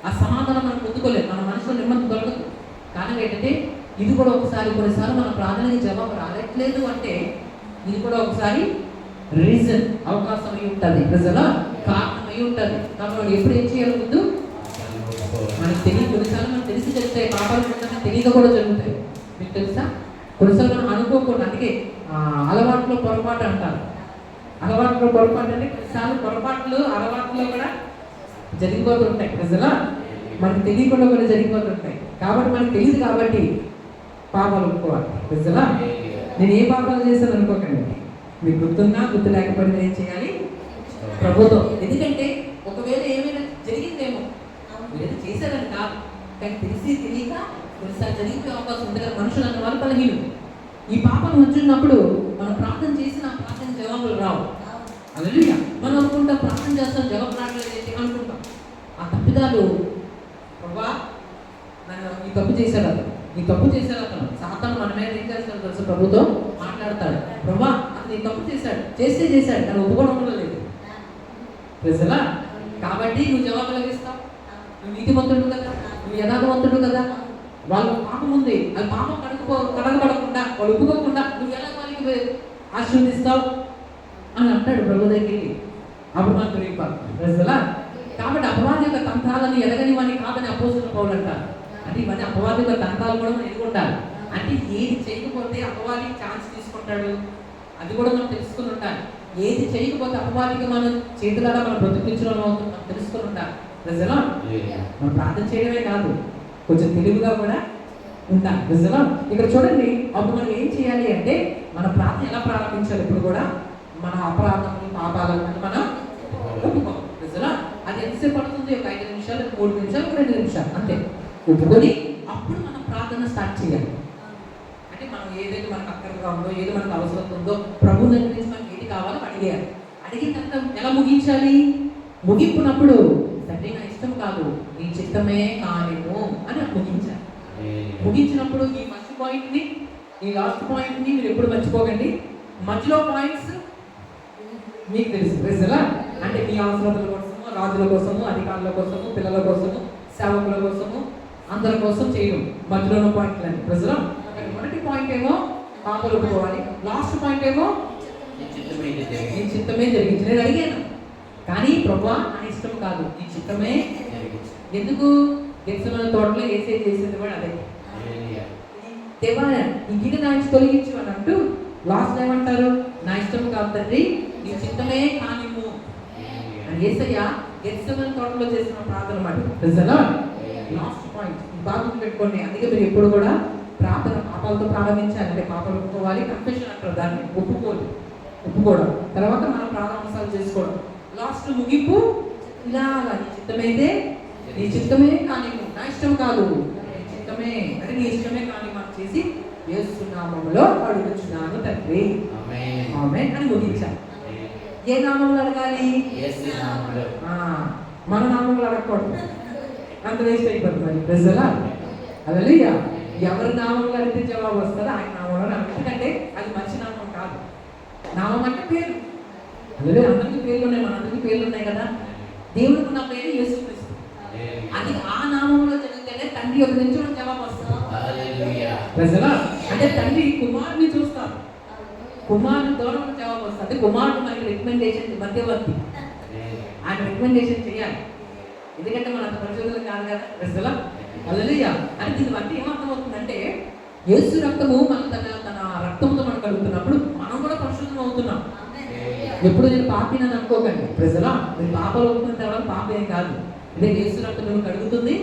ఆ సమాధానం మనం పొందుకోలేదు, మన మనసులో నెమ్మది దొరకదు. కారణం ఏంటంటే ఇది కూడా ఒకసారి కొన్నిసార్లు మన ప్రార్థనకి జవాబు రాలేదు అంటే ఇది కూడా ఒకసారి రీజన్ అవకాశం అయి ఉంటుంది, ప్రజల కారణం అయి ఉంటుంది. కాబట్టి ఎప్పుడు ఏం చేయాలి, ముందు మనకు తెలియదు. కొన్నిసార్లు మనం తెలిసి చేస్తే పాపాలు తెలియక కూడా జరుగుతాయి. మీకు తెలుసా, కొన్నిసార్లు మనం అనుకోకుండా, అందుకే అలవాట్లో పొరపాటు అంటారు. అలవాట్లో పొరపాటు అంటే కొన్నిసార్లు పొరపాట్లు అలవాట్లో కూడా జరిగిపోతుంటాయి. ప్రజల మనకు తెలియకుండా కూడా జరిగిపోతుంటాయి. కాబట్టి మనకు తెలియదు కాబట్టి పాపాలు ఒప్పుకోవాలి. ప్రజల నేను ఏ పాపాలు చేశాను అనుకోకండి, మీకు గుర్తున్నా గుర్తు లేకపోయినా ఏం చేయాలి, ప్రభుత్వం. ఎందుకంటే ఒకవేళ ఏమైనా జరిగిందేమో, మీరు చేశారని కాదు, కానీ తెలిసి తెలియక కొన్నిసార్లు జరిగిపోయే అవకాశం ఉంది కదా. మనుషులు అన్న వాళ్ళు బలహీనులు. ఈ పాపం ఉంచున్నప్పుడు మనం ప్రార్థన చేసిన ప్రార్థన జవాబులు రావు. హల్లెలూయా. మనం అనుకుంటాం ప్రార్థన చేస్తాం జవాబు రావట్లేదు అనుకుంటాం. ఆ తప్పిదాలు, ప్రభా నన్ను ఈ తప్పు చేశాడు అతను, ఈ తప్పు చేశాడు అతను, సాతాను మన మీద ఏం చేస్తాడు తెలుసు, ప్రభుతో మాట్లాడతాడు. ప్రభా అతను ఈ తప్పు చేశాడు, చేశాడు కానీ ఒప్పుకోవడం లేదు ప్రజలా. కాబట్టి నువ్వు జవాబు లభిస్తావు, నువ్వు నీతిమంతుడు కదా, నువ్వు యథార్థవంతుడు కదా. వాళ్ళు పాపం ఉంది, అది పాపం కడగబడకుండా వాళ్ళు ఒప్పుకోకుండా నువ్వు ఎలా వాళ్ళకి ఆశీర్వదిస్తావు అని అంటాడు ప్రభు దగ్గరికి. అప్పుడు మనం దొరికిపోతాం ప్రజలా. కాబట్టి అపవాది యొక్క తంత్రాలను ఎదగనివని కాదని అపోస్తుల పౌలు అంటారు. అంటే ఇవన్నీ అపవాది యొక్క తంత్రాలు కూడా మనం ఎదుర్కొంటారు. అంటే ఏది చేయకపోతే అపవాదికి ఛాన్స్ తీసుకుంటాడు, అది కూడా మనం తెలుసుకుని ఉంటాం. ఏది చేయకపోతే అపవాదికి మనం చేతులారా మనం బ్రతికించడం అవుతుంది మనం తెలుసుకుని ఉంటాం. ప్రజలా మనం ప్రార్థన చేయడమే కాదు, కొంచెం తెలివిగా కూడా ఉంటాం. ప్రజలా ఇక్కడ చూడండి, అప్పుడు మనం ఏం చేయాలి అంటే మన ప్రార్థన ఎలా ప్రారంభించాలి, ఇప్పుడు కూడా మన అపరాధములు పాపాలను మనం ఒప్పుకోవాలి. ప్రజలా అది ఎంతసేపు పడుతుంది, ఒక 5 నిమిషాలు, 3 నిమిషాలు, 2 నిమిషాలు అంతే. ఒప్పుకొని అప్పుడు మనం ప్రార్థన స్టార్ట్ చేయాలి. అంటే మనం ఏదైతే మనకు అక్కరగా ఉందో, ఏదో మనకు అవసరం ఉందో ప్రభు దగ్గర నుంచి మనకి ఏది కావాలో అడిగేయాలి. అడిగిన తర్వాత ఎలా ముగించాలి, ముగింపునప్పుడు తండ్రి నా ఇష్టం కాదు నీ చిత్తమే కానిము అని ముగించాలి. ముగించినప్పుడు ఈ ఫస్ట్ పాయింట్ని ఈ లాస్ట్ పాయింట్ని మీరు ఎప్పుడు మర్చిపోకండి. మధ్యలో పాయింట్స్ మీకు తెలుసు ప్రజలా. అంటే మీ అవసరాల కోసము, రాజుల కోసము, అధికారుల కోసము, పిల్లల కోసము, సేవకుల కోసము, అందరి కోసం చేయడం మధ్యలో ఉన్న పాయింట్లని ప్రజలు. మొదటి పాయింట్ ఏమో పాపలు ఒప్పుకోవాలి, లాస్ట్ పాయింట్ ఏమో నీ చిత్తమే జరిగించి. నేను అడిగాను కానీ ప్రభువా నా ఇష్టం కాదు నీ చిత్తమే ఎందుకు. గెత్సేమనే తోటలో ఏసే చేసేది కూడా అదే, దేవా ఈ గిన్నె నా నుంచి తొలగించు అని అంటూ లాస్ట్ ఏమంటారు, నా ఇష్టం కాదు తండ్రి నీ చిత్తమే కానిము అని యేసయ్య గెత్సేమనే తోటలో చేసిన ప్రార్థన మాట ప్రజలా. లాస్ట్ పాయింట్ బాగా పెట్టుకోండి. అందుకే మీరు ఎప్పుడు కూడా ప్రార్థన పాపాలతో ప్రారంభించాలి. అంటే పాపాలు ఒప్పుకోవాలి, కన్ఫెషన్ అంటారు దాన్ని, ఒప్పుకోవడం, తర్వాత మనం ప్రారంభాలు చేసుకోవడం, లాస్ట్ ముగింపు ఇలా నీ చిత్తమైతే నీ చిత్తమే కానీ నా ఇష్టం కాదు నీ చిత్తమే అంటే నీ ఇష్టమే కానీ మనం చేసి యేసు నామములో అడుగుచున్నాను తండ్రి ఆమేన్ అని ముగించాలి. ఏ నామంలో అడగాలి, మన నామంలో అడగకూడదు, అంత వేస్ట్ అయిపోతుంది ప్రజలా. హల్లెలూయా. ఎవరి నామంలో అడిగితే జవాబు వస్తుందో ఆయన నామంలో అడగాలి. ఎందుకంటే అది మంచి నామం కాదు. నామం అంటే పేరు. అందులో అందరికీ పేర్లు ఉన్నాయి, మనందరికీ పేర్లు ఉన్నాయి కదా. దేవుడికి ఉన్న పేరు యేసుక్రీస్తు. అది ఆ నామంలో చదివితేనే తండ్రి యొక్క నుంచి మనకు జవాబు వస్తుంది ప్రజలా. అంటే తండ్రి కుమారుని చూస్తారు, కుమారుని ద్వారా మనకు జవాబు వస్తుంది. కుమారుడు మనకి రికమెండేషన్ మధ్యవర్తి, ఆయన రికమెండేషన్ చేయాలి. ఎందుకంటే మన అంత పరిశోధనలు కాదు కదా ప్రజలా. హల్లెలూయా. అంటే దీన్ని బట్టి ఏమర్థమవుతుందంటే యేసు రక్తము మన తన రక్తంతో మనం కలుగుతున్నప్పుడు మనం కూడా పరిశుద్ధం అవుతున్నాం. ఎప్పుడు నేను పాపినని అనుకోకండి ప్రజలా. మీరు పాపలు అవుతున్న తర్వాత పాపేం కాదు, ఇదే యేసు రక్తం కలుగుతుంది,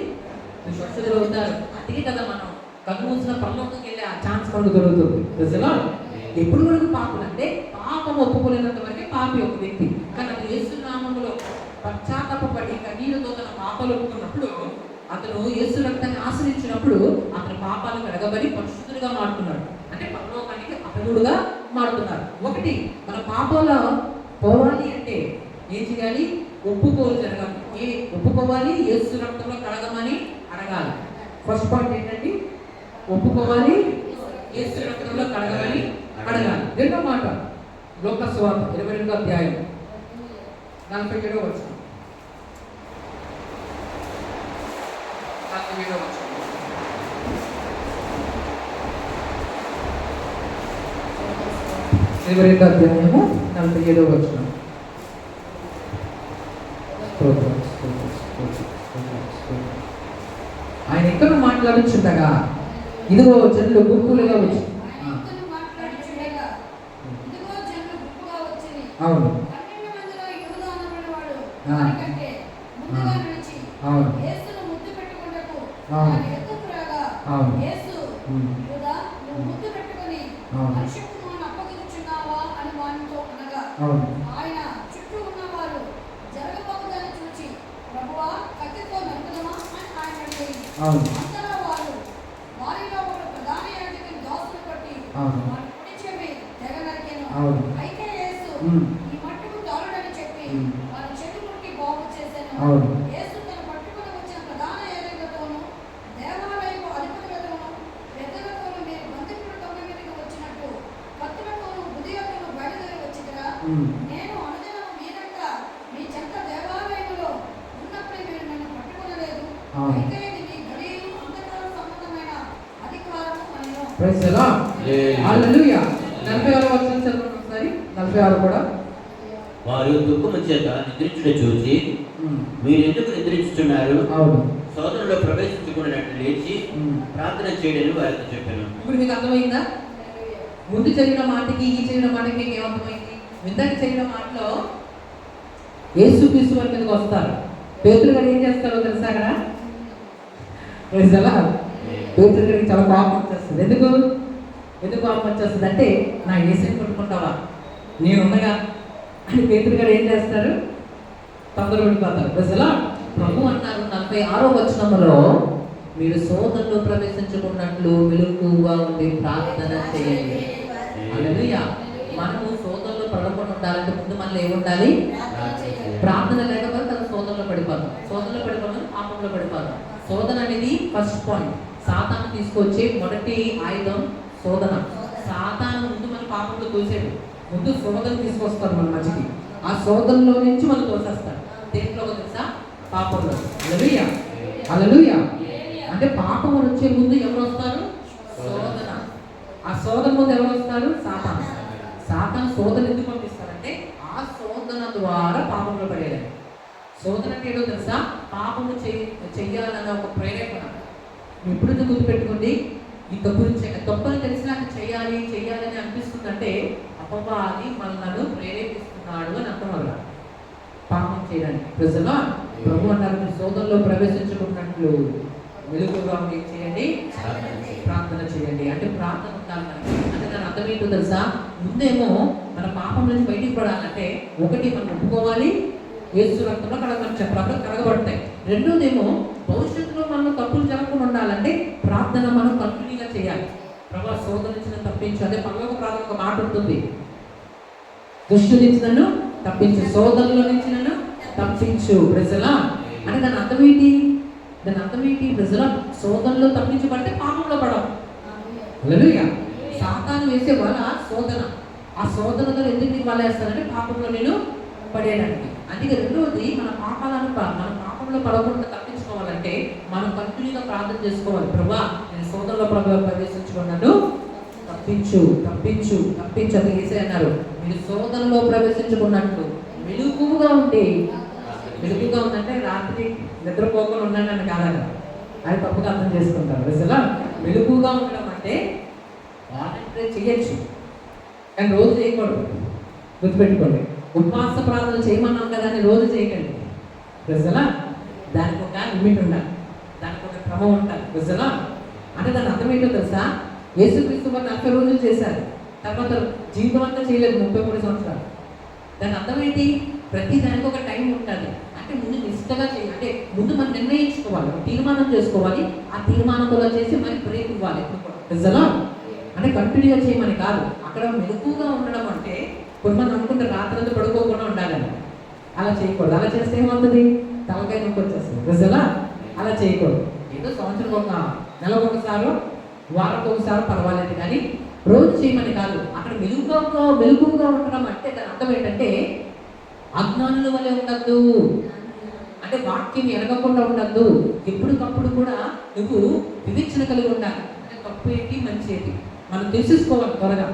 మీరు స్వచ్ఛతలు అవుతారు. అందుకే కదా మనం కళ్ళు మూసిన పరలోకంకి వెళ్ళే ఆ ఛాన్స్ మనకు దొరుకుతుంది ప్రజలా. ఎప్పుడు వరకు పాపలు అంటే పాపం ఒప్పుకోలేనంత వరకే పాపి ఒక వ్యక్తి. కానీ అది యేసు నామములో పశ్చాత్తాపపడి కన్నీరుతో తన పాపాలు ఒప్పుకున్నప్పుడు, అతను యేసు రక్తాన్ని ఆశ్రయించినప్పుడు అతని పాపాలు కడగబడి పరిశుద్ధుడిగా మారుతున్నాడు. అంటే పరలోకానికి అర్హుడుగా మారుతున్నారు. ఒకటి, మన పాపాల పోవాలి అంటే ఏం చేయాలి? ఒప్పుకోలు జరగాలి. ఒప్పుకోవాలి, యేసు రక్తంలో కడగమని అడగాలి. ఫస్ట్ పాయింట్ ఏంటండి? ఒప్పుకోవాలి, యేసు రక్తంలో కడగమని అడగాలి. రెండో మాట, లోక సువార్త 22వ అధ్యాయం 47వ వచనం. 47వ వచనం. రెండో అధ్యాయము 47వ వచనం. ఆయన ఇక్కడ మాట్లాడుచుండగా ఇదిగో జనులు గుంపులుగా వచ్చి, అవును ఆయన చుట్టూ ఉన్నవారు జరగబోదని చూచి, ప్రభువా కత్తితో నరుకుదమా అని ఆయన అడిగారు. అంతలో వారిలో ఒకడు ప్రధాన యాజకుని దోసలు కొట్టి వారి కుడి చెవి తెగ నరికెను. అయితే యేసు ఈ మట్టుకు తోలుడని చెప్పి వారి చెవి కొట్టి బాగు చేశాను. యేసు తన పట్టుకుని వచ్చిన ప్రధాన యాజకులతోనూ దేవాలయపు అధిపతులతోనూ పెద్దలతోనూ మీరు బంధికుల తొంగ మీదకి వచ్చినట్టు కత్తులతోనూ బుద్ధిలతోనూ బయలుదేరి వచ్చిందిరా. నేను అనుదినము మీరంట మీ చెంత దేవాలయములో ఉన్నప్పుడే మీరు నన్ను పట్టుకొనలేదు. అయితే ఇది మీ గడియలు అంధకార సంబంధమైన అధికారము అనేను. Praise the lord. హల్లెలూయా. 46వ వచనం చదవండి ఒకసారి. 46 కూడా. వారు దుఃఖము చేత నిద్రించుట చూసి, మీరు ఎందుకు నిద్రించుతున్నారు? సోదరులో ప్రవేశించుకున్నట్టు లేచి ప్రార్థన చేయడని వారితో చెప్పాను. ఇప్పుడు మీకు అర్థమైందా? ముందు జరిగిన మాటకి ఈ జరిగిన మాటకి మీకు ఏమర్థమైంది? ఇందాక జరిగిన మాటలో యేసుక్రీస్తు వారి మీదకి వస్తారు. పేతురు గారు ఏం చేస్తారో తెలుసా? అక్కడ పేతురు గారికి చాలా కోపం వచ్చేస్తుంది. ఎందుకు కోపం వచ్చేస్తుంది అంటే, నా యేసుని పట్టుకుంటావా, నేనున్నగా అని పేతురు గారు ఏం చేస్తారు? తొందర పడిపోతారు. ప్రభు అన్నారు 46వ వచనంలో, మీరు సోదరులు ప్రవేశించుకున్నట్లు మెలకువగా ఉండి ప్రార్థన చేయండి. హల్లెలూయా. మనము సోదరులు పడకుండా ఉండాలంటే ముందు మనలో ఏముండాలి? ప్రార్థన లేకపోతే తన సోదరులు పడిపోతాం. పాపంలో పడిపోతాం. శోధన అనేది ఫస్ట్ పాయింట్. సాతాను తీసుకొచ్చే మొదటి ఆయుధం శోధన. సాతాను ముందు మన పాపంలో తోసేడు. ముందు శోధన తీసుకొస్తారు మన మధ్యకి. ఆ శోధనలో నుంచి మనం తోసేస్తారు. దేంట్లో తెలుసా? పాపంలో. హల్లెలూయా. హల్లెలూయా. అంటే పాపం వచ్చే ముందు ఎవరు వస్తారు? శోధన. ఆ శోధన ముందు ఎవరు వస్తారు? సాతాను శోధన ఎందుకు పంపిస్తారంటే, ఆ శోధన ద్వారా పాపంలో పడేయాలి. శోధన అంటే ఏదో తెలుసా? పాపము చెయ్యాలన్న ఒక ప్రేరేపణ. ఎప్పుడు గుర్తుపెట్టుకోండి, ఈ తప్పుని తెలిసినాక చెయ్యాలని అనిపిస్తుందంటే అపవాది మనల్ని ప్రేరేపిస్తున్నాడు అని అర్థం. వల్ల పాపం చేయడానికి ప్రజలా ప్రభు అన్నారు, మీరు శోధనలో ప్రవేశించుకున్నట్లు మెలకువగా చేయండి, ప్రార్థన చేయండి. అంటే ప్రార్థన ఉండాలి మనకి. అంటే దాని అర్థం ఏంటో తెలుసా? ముందేమో మన పాపం నుంచి బయటికి పడాలంటే, ఒకటి మనం ఒప్పుకోవాలి, యేసు రక్తంలో కడగబడతాయి. రెండోదేమో భవిష్యత్తులో మనం తప్పులు జరగకుండా ఉండాలంటే ప్రార్థన మనం కంటిన్యూగా చేయాలి. ప్రభు శోధన నుంచి నన్ను తప్పించు. అదే పరలోక ప్రార్థన ఒక మాట ఉంటుంది, దుష్టు నుంచి నన్ను తప్పించు, శోధనలో నుంచి నన్ను తప్పించు. ప్రజలా అంటే దాని అర్థం ఏంటి? ప్రజల శోధనలో తప్పించబడితే పాపంలో పడవు. హల్లెలూయా. సాతాను వేసే వాళ్ళ శోధన. ఆ శోధనతో ఎందుకు వాళ్ళు వేస్తారంటే పాపంలో నేను పడేయడానికి. అందుకే రెండోది, మన పాపంలో పడకుండా తప్పించుకోవాలంటే మనం కంటిన్యూగా ప్రార్థన చేసుకోవాలి. ప్రభువా, నేను శోధనలో ప్రవేశించుకున్నాను, తప్పించు. అది వేసే అన్నారు, మీరు శోధనలో ప్రవేశించుకున్నట్లు మెలకువగా ఉందంటే రాత్రి నిద్రపోకుండా ఉన్నానని కాదని అది తప్పుగా అర్థం చేసుకుంటారు. అసలు మెలకువగా ఉండడం అంటే వాలంటీర్ చేయొచ్చు, కానీ రోజు చేయకూడదు. గుర్తుపెట్టుకోండి. ఉపవాస ప్రార్థన చేయమన్నాం కదా అని రోజు చేయకండి. ప్రజలా దానికి ఒక లిమిట్ ఉండాలి, దానికి ఒక క్రమం ఉండాలి. ప్రజలా అంటే దాని అర్థం ఏంటో తెలుసా? యేసుక్రీస్తు వారు 40 రోజులు చేశారు, తర్వాత జీవితం అంతా చేయలేదు, 33 సంవత్సరాలు. దాని అర్థం ఏంటి? ప్రతి దానికి ఒక టైం ఉంటుంది. అంటే ముందు నిష్ఠగా చేయాలి, అంటే ముందు మనం నిర్ణయించుకోవాలి, తీర్మానం చేసుకోవాలి, ఆ తీర్మానంలో చేసి మరి బ్రేక్ ఇవ్వాలి. నిజమా? అంటే కంటిన్యూగా చేయమని కాదు. అక్కడ మెలకుగా ఉండడం అంటే కొంతమంది అనుకుంటే రాత్రి పడుకోకుండా ఉండాలని. అలా చేయకూడదు. అలా చేస్తే ఏమవుతుంది? తలకాయ నొప్పి వచ్చేస్తుంది. నిజమా? అలా చేయకూడదు. ఏదో సంవత్సరం ఒక నెలకు ఒకసారి, వారానికి ఒకసారి పర్వాలేదు, కానీ రోజు చేయమని కాదు. అక్కడ మెలుగుగా ఉండడం అంటే దాని అర్థం ఏంటంటే అజ్ఞానుల వల్లే ఉండద్దు, అంటే వాక్యం ఎరగకుండా ఉండద్దు. ఎప్పటికప్పుడు కూడా నువ్వు వివేచన కలిగి ఉండాలి. అంటే తప్పు ఏంటి, మంచి ఏంటి మనం తెలుసుకోవాలి త్వరగా.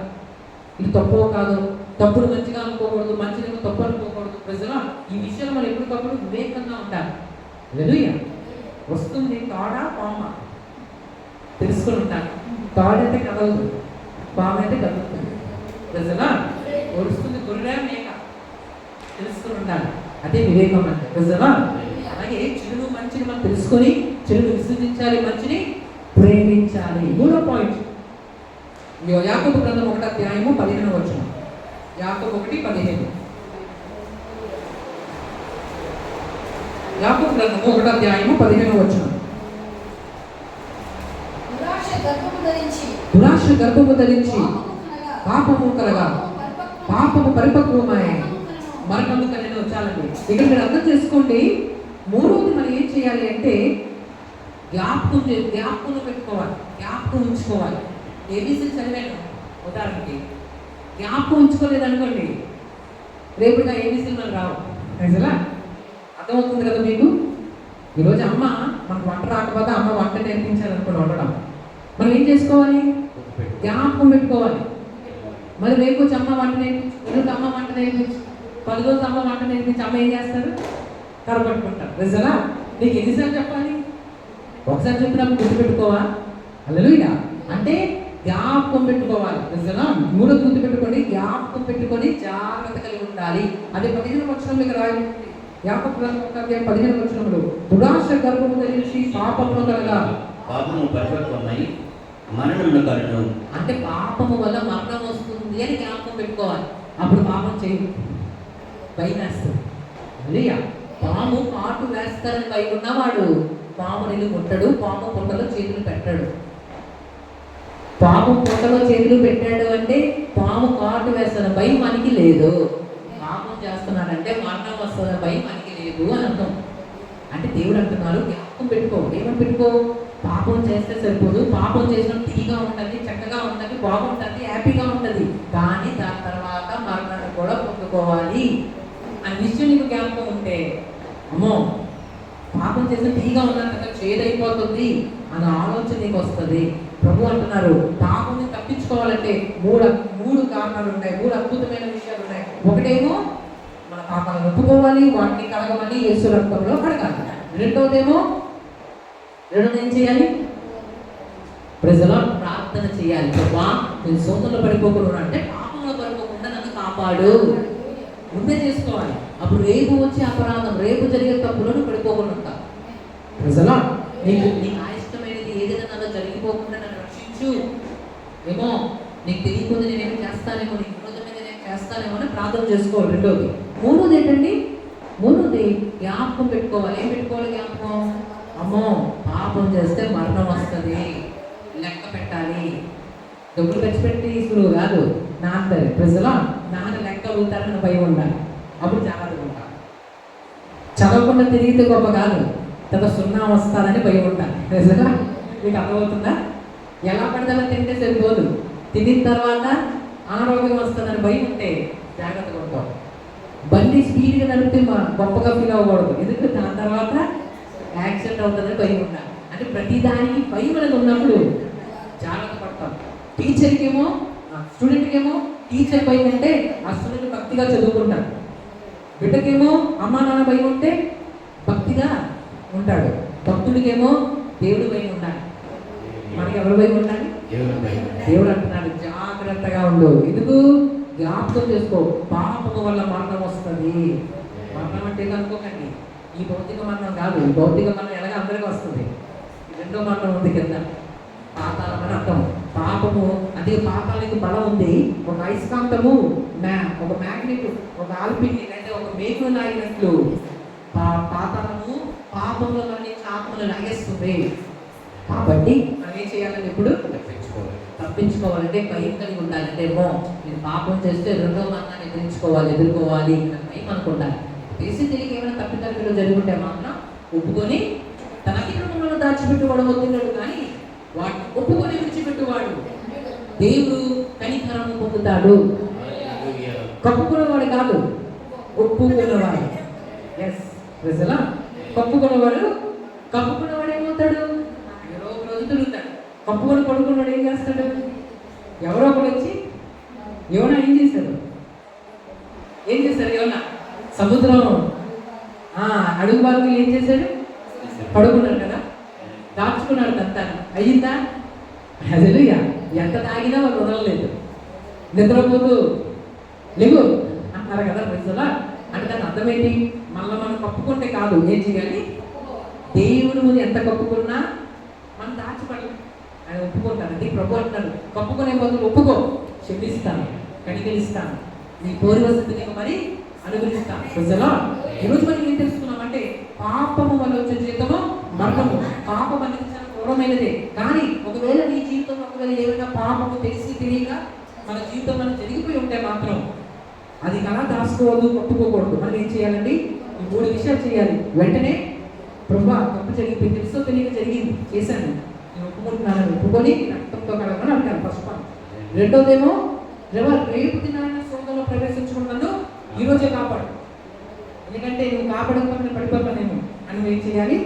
ఇది తప్పో కాదు, తప్పుడు మంచిగా అనుకోకూడదు, మంచిగా తప్పు అనుకోకూడదు. ప్రజల ఈ విషయంలో మనం ఎప్పటికప్పుడు వివేకంగా ఉండాలి. హల్లెలూయా. వస్తుంది తాడా పామ తెలుసుకుని ఉంటాను. తాడైతే కదలదు, పాము అయితే కదులుతుంది. ప్రజల వరుస్తుంది గొర్రె మేక తెలుసుకుని ఉండాలి. అదే వివేకం అంటే. ప్రజల అలాగే చెడును మంచిని మనం తెలుసుకొని చెడును విసర్జించాలి, మంచిని ప్రేమించాలి. 3వ పాయింట్ యాకోబు గ్రంథం 1:15. యాకోబు 1:15. యాకోబు గ్రంథం 1:15. దురాశ గర్భము ధరించి పాపము కలగా పాపము పరిపక్వమై మరణము కలిగిన చాలండి. ఇక్కడ మీరు అర్థం చేసుకోండి. మూడవది మనం ఏం చేయాలి అంటే జ్ఞాపకం పెట్టుకోవాలి, జ్ఞాపకం ఉంచుకోవాలి. ఏబీసీ చదివాను ఉదాహరణకి, జ్ఞాపకం ఉంచుకోలేదు అనుకోండి, రేపుగా ఏబీసీలు మనకు రావు. నిజలా? అర్థమవుతుంది కదా మీకు? ఈరోజు అమ్మ మనకు వంట రాకపోతే అమ్మ వంట నేర్పించాలనుకోండి వండడం, మనం ఏం చేసుకోవాలి? జ్ఞాపకం పెట్టుకోవాలి. మరి రేపు వచ్చి అమ్మ వంట నేర్పించు, ఈరోజు అమ్మ వంట నేర్పించు, 10 రోజులు అమ్మ వంట నేర్పించి అమ్మ ఏం చేస్తారు? కరపట్టుకుంటారు. నిజలా? నీకు ఎన్నిసార్లు చెప్పాలి? ఒకసారి చెప్పినప్పుడు గుర్తుపెట్టుకోవా? హల్లెలూయా. అంటే జ్ఞాపకం పెట్టుకోవాలి. నిజమా? 3 గుర్తుపెట్టుకోండి, జ్ఞాపకం పెట్టుకొని జాగ్రత్త కలిగి ఉండాలి. అదే 15వ వచనంలో ఇక్కడ రాయి యాకోబు గ్రంథం 1:15 దురాశ గర్భము ధరించి పాపమును కలగా పాపము పరిపక్వమై మరణమును కలుగును. అంటే పాపము వల్ల మరణం వస్తుంది అని జ్ఞాపకం పెట్టుకోవాలి. అప్పుడు పాపం చేయు, భయం వేస్తుంది. హల్లెలూయా. పాము కాటు వేస్తారని భయం ఉన్నవాడు పాము నీళ్ళు ముట్టడు, పాము పుట్టలో చేతులు పెట్టాడు. పాము పుట్టలో చేతులు పెట్టాడు అంటే పాము కాటు వేస్తారని భయం మనకి లేదు. పాపం చేస్తున్నాడంటే మరణం వస్తుందని భయం మనకి లేదు అని అర్థం. అంటే దేవుడు అంటున్నారు జ్ఞాపకం పెట్టుకో. ఏమని పెట్టుకో? పాపం చేస్తే సరిపోదు, పాపం చేసినప్పుడు తీగా ఉంటుంది, చక్కగా ఉంటుంది, బాగుంటుంది, హ్యాపీగా ఉంటుంది, కానీ దాని తర్వాత మరణాన్ని కూడా పొందుకోవాలి అనే విషయం నీకు జ్ఞాపకం ఉంటే, అమ్మో పాపం చేస్తే తీగా ఉన్నాను కదా, చేదైపోతుంది అన్న ఆలోచన నీకు వస్తుంది. ప్రభు అంటున్నారు పాపం తప్పించుకోవాలంటే మూడు కారణాలు ఉన్నాయి, 3 అద్భుతమైన విషయాలు ఉన్నాయి. ఒకటేమో మన పాపాలను ఒప్పుకోవాలి, వాటిని కడగమని యేసు రక్తంలో కడగాలి. రెండోది ఏం చేయాలి? ప్రజల ప్రార్థన చేయాలి. ప్రభా నేను సోదరులు పడిపోకుండా, అంటే పాపంలో పడిపోకుండా నన్ను కాపాడు. ముందే చేసుకోవాలి. అప్పుడు రేపు వచ్చే అపరాధం, రేపు జరిగే తప్పులను పడిపోకుండా ఉంటా. ప్రజల నీకు ఇష్టమైనది ఏదైనా నాలో జరిగిపోకుండా నన్ను రక్షించు. ఏమో నీకు తెలియకుండా నేనేమి చేస్తానేమో, నీకు విరోధమైన నేను చేస్తానేమో అని ప్రార్థన చేసుకోవాలి. రెండోది. మూడోది ఏంటండి? మూడోది జ్ఞాపకం పెట్టుకోవాలి. ఏం పెట్టుకోవాలి జ్ఞాపకం? అమ్మో పాపం చేస్తే మరణం వస్తుంది, లెక్క పెట్టాలి. డబ్బులు ఖర్చు పెట్టి సులువు కాదు, నాన్నది ప్రజల నాన్న లెక్క అవుతారని భయం ఉండాలి. అప్పుడు జాగ్రత్తగా ఉంటాను. చదవకుండా తిరిగితే గొప్ప కాదు, తన 0 వస్తారని భయం ఉండాలి. ప్రజల మీకు అర్థమవుతుందా? ఎలా పడితే అలా తింటే సరిపోదు, తినిన తర్వాత అనారోగ్యం వస్తుందని భయం ఉంటే జాగ్రత్తగా ఉంటాం. బండి స్పీడ్గా నడిపితే గొప్పగా ఫీల్ అవ్వకూడదు, ఎందుకంటే దాని తర్వాత యాక్సిడెంట్ అవుతుందని భయం ఉండాలి. అంటే ప్రతిదానికి భయం అనేది ఉన్నప్పుడు జాగ్రత్త పడతాం. టీచర్కేమో స్టూడెంట్కేమో టీచర్ భయం ఉంటే ఆ స్టూడెంట్ భక్తిగా చదువుకుంటాడు. బిడ్డకేమో అమ్మా నాన్న భయం ఉంటే భక్తిగా ఉంటాడు. భక్తుడికేమో దేవుడు భయం ఉండాలి. మనకి ఎవరు భయం ఉండాలి? దేవుడు అంటున్నాడు జాగ్రత్తగా ఉండు. ఎందుకు? జ్ఞాపకం చేసుకో. పాపము వల్ల మరణం వస్తుంది. మరణం అంటే అనుకోకండి ఈ భౌతిక మరణం కాదు. ఈ భౌతిక మరణం ఎలాగ అందరికీ వస్తుంది. రెండో మరణం ఉంది కింద, పాతాళం అని అర్థం. పాపము అదే పాపానికి బలం ఉంది. ఒక అయస్కాంతము ఒక మ్యాగ్నెట్ ఒక ఆల్పిని అంటే ఒక మేకును లాగినట్లు పాతాళము పాపంలో నుంచి ఆత్మను లాగేస్తుంది. కాబట్టి మనం ఏం చేయాలని ఇప్పుడు తప్పించుకోవాలంటే భయం కలిగి ఉండాలంటే నేను పాపం చేస్తే రెండో మరణాన్ని ఎదుర్కోవాలి అన్న భయం మనకు ఉండాలి. తెలిసి తిరిగి ఏమైనా తప్పిదప్పులు జరుగుంటే మాత్రం ఒప్పుకొని తన అతిక్రమంలో దాచిపెట్టువాడు వద్దున్నాడు, కానీ వాటిని ఒప్పుకొని విడిచిపెట్టువాడు దేవుడు కనికరము పొందుతాడు. కప్పుకున్నవాడు కాదు, ఒప్పుకున్నవాడు. ఎస్ ప్రజలా కప్పుకున్నవాడు ఏమవుతాడు? రోజు తిరుగుతాడు. కప్పుకొని పడుకున్నాడు ఏం చేస్తాడు? ఎవరో ఒకడు వచ్చి యోనా ఏం చేశారు? యోనా సముద్రం అడుగు బాగా ఏం చేశాడు? పడుకున్నాడు కదా, దాచుకున్నాడు అంతా. అయ్యిందా? హల్లెలూయా. ఎంత తాగినా వాళ్ళు వదలలేదు. నిద్రపోతూ లేవు అంటారు కదా ప్రజలా. అంటే దాని అర్థం ఏంటి? మళ్ళీ మనం కప్పుకుంటే కాదు, ఏం చేయాలి? దేవుడి ముందు ఎంత కప్పుకున్నా మనం దాచిపడలేదు. ఆయన ఒప్పుకుంటాను. అది ప్రభు అంటారు, కప్పుకునే బదులు ఒప్పుకో, క్షమిస్తాను, కనికరిస్తాను, నీ కోరి వసతి నీకు మరి అనుగ్రహిస్తాను. ప్రజలా ఈరోజు మనం ఏం తెలుసుకున్నామంటే పాపము వల్ల వచ్చే జీవితము మరణము. పాపం అనేది చాలా క్రూరమైనదే. కానీ ఒకవేళ నీ జీవితంలో ఏమైనా పాపము తెలిసి తెలియక మన జీవితంలో జరిగిపోయి ఉంటే మాత్రం అది అలా దాచుకోవద్దు, కప్పుకోకూడదు. మనం ఏం చేయాలండి? ఈ 3 విషయాలు చేయాలి. వెంటనే ప్రభు తప్పు జరిగిపోయి తెలుసో తెలియక జరిగింది, చేశాను, నేను ఒప్పుకుంటున్నాను, ఒప్పుకొని రక్తంతో కడగమని అంటాను ఫస్ట్ పాయింట్. రెండోదేమో రేపు దినాన్ని సోదరులో ప్రవేశించుకున్నాను, ఈరోజే కాపాడు. ఎందుకంటే నువ్వు కాపాడకపోతే పడిపోతానేమో అని నువ్వు ఏం చేయాలి?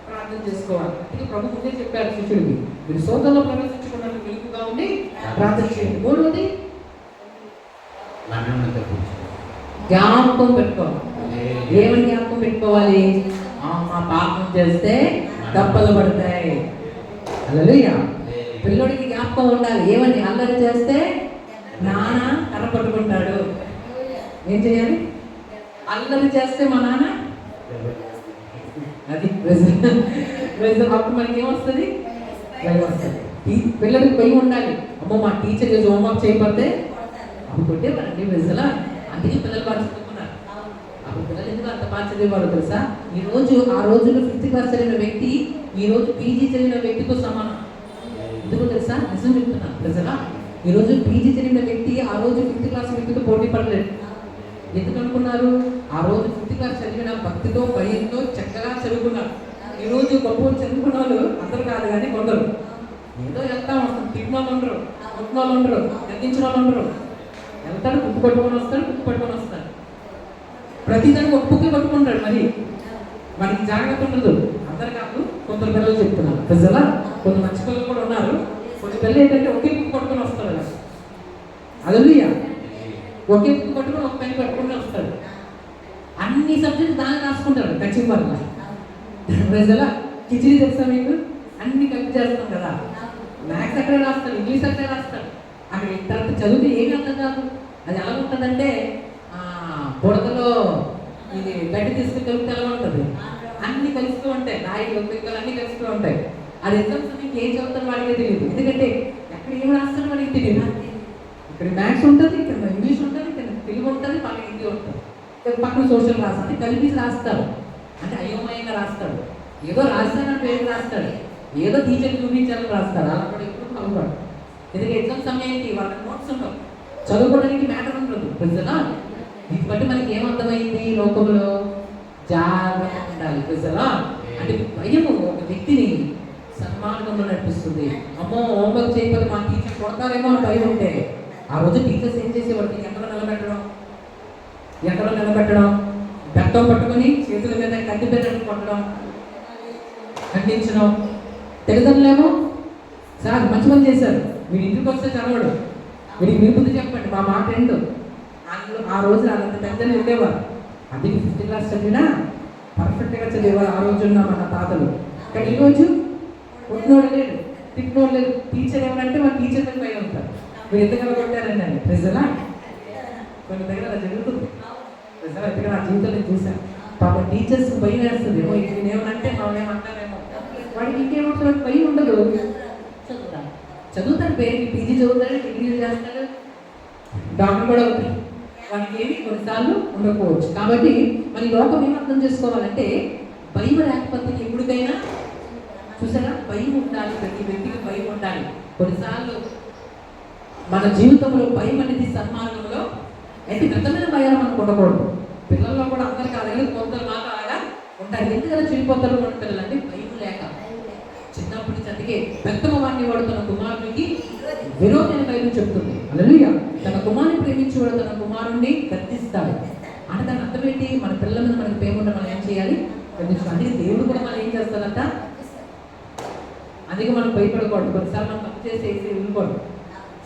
ప్రార్థన చేసుకోవాలి. అందుకే ప్రభు ముందే చెప్పారు శిష్యుడికి, మీరు సోదరులో ప్రవేశించుకున్నట్టు వెలుగుగా ఉండి ప్రార్థన చేయండి. మూడవది జ్ఞాపకం పెట్టుకోవాలి. ఏమని జ్ఞాపకం పెట్టుకోవాలి? మా పాపం చేస్తే దెబ్బలు పడతాయి. హల్లెలూయా. పిల్లోడికి జ్ఞాపకం ఉండాలి. ఏమని? అల్లరి చేస్తే నాన్న కర్ర పట్టుకుంటాడు. ఏం చేయాలి? అల్లరి చేస్తే మా నాన్న అది అప్పుడు మనకి ఏమొస్తుంది? భయం వస్తుంది. పిల్లలకి భయం ఉండాలి. అమ్మో మా టీచర్ హోంవర్క్ చేయకపోతే అప్పుడు కొట్టేవారండి ప్రజల. అందుకే పిల్లలు బాగా చదువుకున్నారు. అప్పుడు పిల్లలు ఎందుకు అంత బాగా చదివేవారు తెలుసా? ఆ రోజుల్లో 5th క్లాస్ చదివిన వ్యక్తి ఈ రోజు పీజీ చదివిన వ్యక్తితో సమానం. ఎందుకు తెలుసా? నిజం చెప్తున్నా ప్రజల. ఈరోజు పీజీ చదివిన వ్యక్తి ఆ రోజు 5th క్లాస్ వ్యక్తితో పోటీ పడలేదు. ఎందుకు అనుకున్నారు? ఆ రోజు 5th క్లాస్ చదివిన భక్తితో భయంతో చక్కగా చదువుకున్నారు. ఈరోజు గొప్ప చదువుకున్న వాళ్ళు అందరూ కాదు, కానీ కొందరు ఏదో వెళ్తా వస్తారు. తిట్టిన వాళ్ళు ఉండరు, కొట్టిన వాళ్ళు ఉండరు, గద్దించిన వాళ్ళు ఉండరు. వెళ్తాడు, కుప్పు పట్టుకొని వస్తాడు. ప్రతిదానికి ఒప్పుకి పట్టుకుంటాడు. మరి మనకి జాగ్రత్త ఉండదు. అందరు కాదు, కొందరు పిల్లలు చెప్తున్నారు ప్రజలా. కొన్ని మంచి పిల్లలు కూడా ఉన్నారు. కొన్ని పిల్లలు ఏంటంటే ఒకే కుప్పు పట్టుకొని వస్తాడు కదా. హల్లెలూయా. ఒకే కుప్పు పట్టుకొని ఒక పెన్ పట్టుకుని వస్తాడు. అన్ని సబ్జెక్ట్స్ దాన్ని రాసుకుంటారు ఖచ్చితంగా వల్ల. ప్రజలా కిచిడి తెలుసా మీకు? అన్ని కలిపి చేస్తాం కదా. మ్యాథ్స్ అక్కడే రాస్తాడు, ఇంగ్లీష్ అక్కడే రాస్తాడు. అక్కడ తర్వాత చదివితే ఏమి అర్థం కాదు. అది ఎలా ఉంటుందంటే బుడతలో ఇది గడ్డి తీసుకుని కలిపితే ఎలా ఉంటుంది? అన్ని కలుస్తూ ఉంటాయి, రాయిలు పిక్కలు అన్ని కలుస్తూ ఉంటాయి. అది ఎగ్జామ్స్ మీకు ఏం చదువుతారో వాళ్ళకే తెలియదు. ఎందుకంటే ఎక్కడ ఏం రాస్తారో వాళ్ళకి తెలియదు. ఇక్కడ మ్యాథ్స్ ఉంటుంది, ఇక్కడ ఇంగ్లీష్ ఉంటుంది, ఇక్కడ తెలుగు ఉంటుంది, పక్కన హిందీ ఉంటుంది, పక్కన సోషల్ రాస్తాడు. కలిపి రాస్తారు. అంటే అయోమయంగా రాస్తాడు. ఏదో రాస్తానని పేరు రాస్తాడు, ఏదో టీచర్ చూపించాలని రాస్తారు. అలా కూడా ఎప్పుడు కలపడు. ఎందుకంటే ఎగ్జామ్ సమయానికి వాళ్ళ నోట్స్ ఉండవు, చదువుకోవడానికి మ్యాటర్ ఉండదు. ప్రజలా దీన్ని బట్టి మనకి ఏమర్థమైంది? లోకంలో జాగ్రత్త ఉండాలి. ప్రజలా అంటే భయము ఒక వ్యక్తిని సన్మార్గంలో నడిపిస్తుంది. అమ్మో హోంవర్క్ చేయకపోతే మా టీచర్ కొడతారేమో అని భయం ఉంటే ఆ రోజు టీచర్స్ ఏం చేసేవాళ్ళు? ఎక్కడో నిలబెట్టడం, బెత్తం పట్టుకొని చేతుల మీద కత్తి పెట్టడం, కొట్టడం, ఖండించడం. తల్లిదండ్రులేమో సార్ మంచి పని చేశారు, మీరు ఇంటికి వస్తే చదవడు, వీడికి మీరు బుద్ధి చెప్పండి, మా మాట ఏంటో. అందులో ఆ రోజు అంత పెద్దలు ఉండేవారు. అందుకే 5th క్లాస్ చదివినా పర్ఫెక్ట్గా చదివేవారు ఆ రోజున్న మన తాతలు. కానీ ఈరోజు కొట్టినోడు లేడు, తిట్టినోడు లేదు. టీచర్ ఏమనంటే మన టీచర్ మీద పైన ఉంటారు, మీరు ఎంతగా కొట్టారండి అని. ప్రజలా కొన్ని దగ్గర అలా జరుగుతుంది. ప్రజలు ఎక్కడ నా జీవితంలో నేను చూశాను. పాప టీచర్స్ భయం వేస్తుంది. ఏమో ఇది ఏమనంటే మనం ఏమంటారేమో, వాడికి ఇంకేమవుతుంది భయం ఉండదు. చదువుతాను చదువుతాడు, పేరుకి పీజీ చదువుతాడు, డిగ్రీలు చేస్తాడు, డాక్టర్ కూడా అవుతాడు. వాటికి ఏమి కొన్నిసార్లు ఉండకపోవచ్చు. కాబట్టి మన ఈ లోకం ఏం అర్థం చేసుకోవాలంటే భయం లేకపోతే ఎప్పటికైనా చూసారా, భయం ఉండాలి. ప్రతి వ్యక్తికి భయం ఉండాలి. కొన్నిసార్లు మన జీవితంలో భయం అనేది సన్మార్గంలో అయితే పెద్దమైన భయాలు మనకు ఉండకూడదు. పిల్లల్లో కూడా అందరు కాదు కానీ కొందరు మాత్రం అలాగా ఉంటారు. ఎందుకలా చెడిపోతారు మన పిల్లలు అంటే భయం లేక. చిన్నప్పటి నుంచి అందుకే పెద్దమ్మ వాడిని వాడు తన కుమారునికి విరోధమైన బైబిల్ చెప్తుంది. హల్లెలూయా. తన కుమారుని ప్రేమించేవాడు తన కుమారుణ్ణి గద్దిస్తాడు అంటే దాని అర్థం ఏంటి? మన పిల్లల మీద మనకి ప్రేమ ఉంటే మనం ఏం చేయాలి? గద్దించాలి. అందుకే దేవుడు కూడా మనం ఏం చేస్తాడంట, అందుకే మనం భయపడకూడదు. కొన్నిసార్లు మనం తప్పు చేసేసి వెళ్ళకూడదు,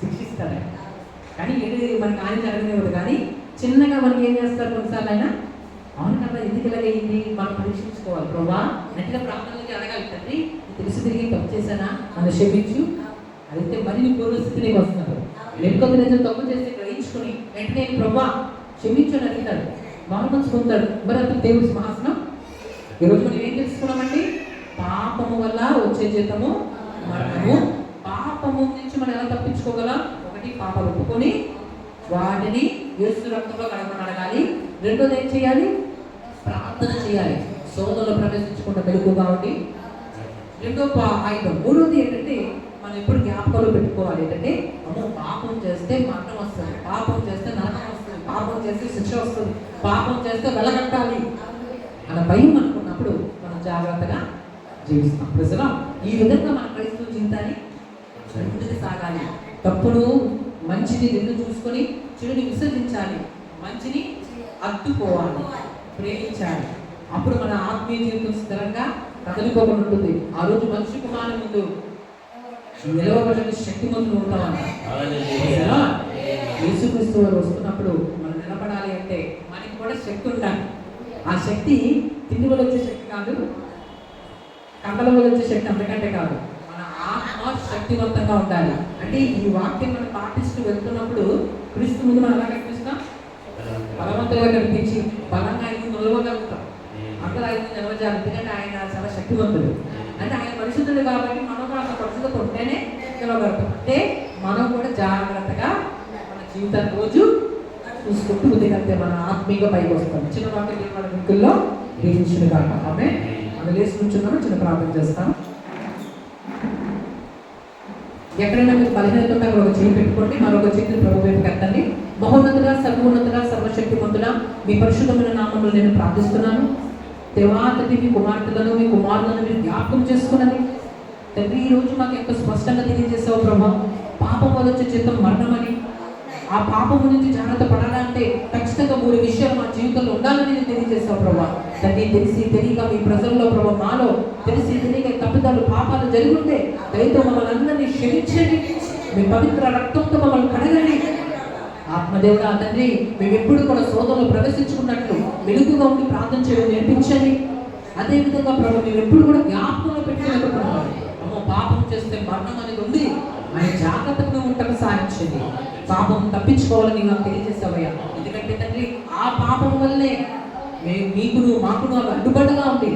శిక్షిస్తాడు. కానీ ఏది మనకి ఆయన జరగనివ్వదు. కానీ చిన్నగా మనకి ఏం చేస్తారు కొన్నిసార్లు అయినా, అవును కదా ఎందుకు ఇలాగైంది మనం పరీక్షించుకోవాలి. ప్రభా నటిగా ప్రార్థనలకి అడగాలి, తండ్రి తెలిసి తిరిగి తప్పు చేశానా, నన్ను క్షమించు. అడిగితే మరి నీ పూర్వస్థితికి వస్తున్నారు. లేకపోతే నిజం తప్పు చేసి గ్రహించుకుని వెంటనే ప్రభా క్షమించు అని అడుగుతాడు, మానవంచుకుంటాడు. మరి అతను దేవుడి సింహాసనం. ఈరోజు మనం ఏం తెలుసుకున్నామండి? పాపము వల్ల వచ్చే జీతము మరణము. పాపము నుంచి మనం ఎలా తప్పించుకోగలం? ఒకటి, పాపాలు ఒప్పుకొని వాటిని యేసు రక్తంలో కడగమని అడగాలి. రెండోది ఏం చేయాలి? ప్రార్థన చేయాలి. సోదరులు ప్రవేశించకుండా మెలుగుగా ఉండి. రెండో ఆయుధం. మూడోది ఏంటంటే మనం ఎప్పుడు జ్ఞాపకాలు పెట్టుకోవాలి. ఏంటంటే అమ్మో పాపం చేస్తే మరణం వస్తుంది, పాపం చేస్తే నరకం వస్తుంది, పాపం చేస్తే శిక్ష వస్తుంది, పాపం చేస్తే వెలగట్టాలి అన్న భయం అనుకున్నప్పుడు మనం జాగ్రత్తగా జీవిస్తాం. ప్రజలు ఈ విధంగా మన క్రైస్తవ జీవితాన్ని ముందుకు సాగాలి. తప్పును మంచిని రెండు చూసుకొని చెడుని విసర్జించాలి, మంచిని అడ్డుకోవాలి, ప్రేమించాలి. అప్పుడు మన ఆత్మీయ జీవితం స్థిరంగా కదలిపోకుండా ఉంటుంది. ఆ రోజు మనిషి కుమారుని ముందు నిలవబడిన శక్తిమంతులు ఉంటామన్న. యేసుక్రీస్తు వారు వస్తున్నప్పుడు మనం నిలబడాలి అంటే మనకి కూడా శక్తి ఉండాలి. ఆ శక్తి తిండి వల్ల వచ్చే శక్తి కాదు, కండల వల్ల వచ్చే శక్తి అంతకంటే కాదు. మన ఆత్మ శక్తివంతంగా ఉండాలి. అంటే ఈ వాక్యం మనం పాటిస్తూ వెళ్తున్నప్పుడు క్రీస్తు ముందు మనం ఎలా కనిపిస్తాం? బలవంతులుగా కనిపించి బలంగా ఆయన ముందు నిలవగలుగుతాం. అందరూ ఆయన నిలవజాలి. ఎందుకంటే ఆయన చాలా శక్తివంతుడు. అంటే ఆయన పరిశుద్ధుడు కాబట్టి మనం కూడా అంత పరిశుద్ధత ఉంటేనే నిలవగలుగుతాం. అంటే మనం కూడా జాగ్రత్తగా మన జీవితాన్ని రోజు చూసుకుంటూ ముందుకంటే మన ఆత్మీయంగా పైకి వస్తాం. చిన్న వాక్యం మన ముక్కుల్లో గ్రహించిన కాక ఆమె మనం లేచి నుంచున్నాము. చిన్న ప్రార్థన చేస్తాం. ఎక్కడైనా మీకు బలహీనత ఉంటే అక్కడ ఒక చేయి పెట్టుకోండి, మరొక చేతిని ప్రభు వైపు కట్టండి. మహోన్నతుడా, సర్వోన్నతుడా, సర్వశక్తిమంతుడా, మీ పరిశుద్ధమైన నామములో నేను ప్రార్థిస్తున్నాను. దేవాతటి మీ కుమార్తెలను మీ కుమారులను మీరు జ్ఞాపకం చేసుకున్నది తండ్రి. ఈరోజు మాకు ఎంత స్పష్టంగా తెలియజేసావు ప్రభా, పాపం వల్ల వచ్చే జీతం మరణమని. ఆ పాపము నుంచి జాగ్రత్త పడాలంటే ఖచ్చితంగా 3 విషయాలు మా జీవితంలో ఉండాలని నేను తెలియజేసావు ప్రభా. తండ్రి తెలిసి తెలియక మీ ప్రజల్లో ప్రభా, మాలో తెలిసి తెలియక తప్పిదాలు పాపాలు జరిగి ఉంటే దయతో మమ్మల్ని అందరినీ క్షమించండి. మీ పవిత్ర రక్తంతో మమ్మల్ని కడగండి. ఆత్మదేవుడా తండ్రి, మేము ఎప్పుడు కూడా సోదరులు ప్రవేశించుకున్నట్లు వెలుగుగా ఉండి ప్రార్థన చేయడం నేర్పించండి. అదేవిధంగా ప్రభు మేము ఎప్పుడు కూడా జ్ఞాపకంలో పెట్టుకున్నప్పుడు అమ్మో పాపం చేస్తే మరణం అనేది ఉంది ఆయన జాగ్రత్తగా ఉంటాను సాధించండి. పాపం తప్పించుకోవాలని నాకు తెలియజేసావయ్యా. ఎందుకంటే తండ్రి ఆ పాపం వల్లే మేము మీకును మాకును అవి అడ్డుబడిగా ఉంది,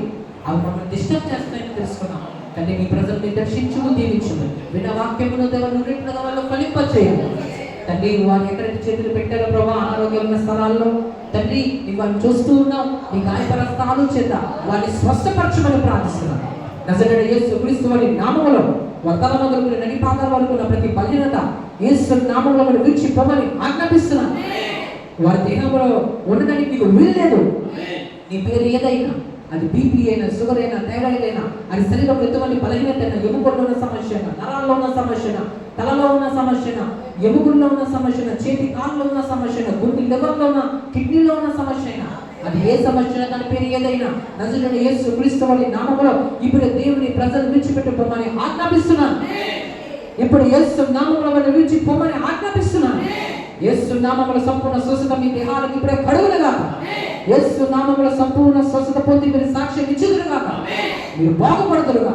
అవి మమ్మల్ని డిస్టర్బ్ చేస్తాయని తెలుసుకున్నాం. తండ్రి మీ ప్రజల్ని దర్శించుము, దీవించుము. విన్న వాక్యమును దేవుని రీతిగా వాళ్ళు ఫలింపచేయండి. తండ్రి వారు ఎక్కడైతే చేతులు పెట్టారో ప్రభా అనారోగ్యమైన స్థలాల్లో తండ్రి నీవు వారిని చూస్తూ ఉన్నావు. నీ గాయపరస్థాలు చేత వారిని స్వస్థపరచమని ప్రార్థిస్తున్నాను. నజరేయుడైన యేసు క్రీస్తు వారి నామములో తల మొదలుకుని నడి పాదాల వరకు ఉన్న ప్రతి బలహీనత యేసు నామములో విడిచిపోమని ఆజ్ఞాపిస్తున్నాను. వారి దేహంలో ఉండడానికి నీకు వీల్లేదు. నీ పేరు ఏదైనా, అది బీపీ అయినా, షుగర్ అయినా, థైరాయిడ్ అయినా, అది శరీరంలో ఎటువంటి బలహీనత అయినా, ఎముకల్లో ఉన్న సమస్య అయినా, నరాల్లో ఉన్న సమస్య అయినా, తలలో ఉన్న సమస్య అయినా, ఎముకల్లో ఉన్న సమస్య అయినా, చేతి కాళ్ళలో ఉన్న సమస్య అయినా, గుండె లివర్లో ఉన్న, కిడ్నీలో ఉన్న సమస్య అయినా, అది ఏ సమస్య అయినా దాని పేరు ఏదైనా నజరేయుడైన యేసు క్రీస్తు వారి నామములో ఇప్పుడు దేవుని ప్రజలు విడిచిపెట్టుకోమని ఆజ్ఞాపిస్తున్నాను. ఇప్పుడు యేసు నామములో విడిచిపోమని ఆజ్ఞాపిస్తున్నాను. యేసు నామములో సంపూర్ణ స్వస్థత మీ దేహాలకు ఇప్పుడే కడుగులుగా. యేసు నామములో సంపూర్ణ స్వస్థత పొంది మీరు సాక్ష్యం ఇచ్చుదురుగా, మీరు బాగుపడుతురుగా.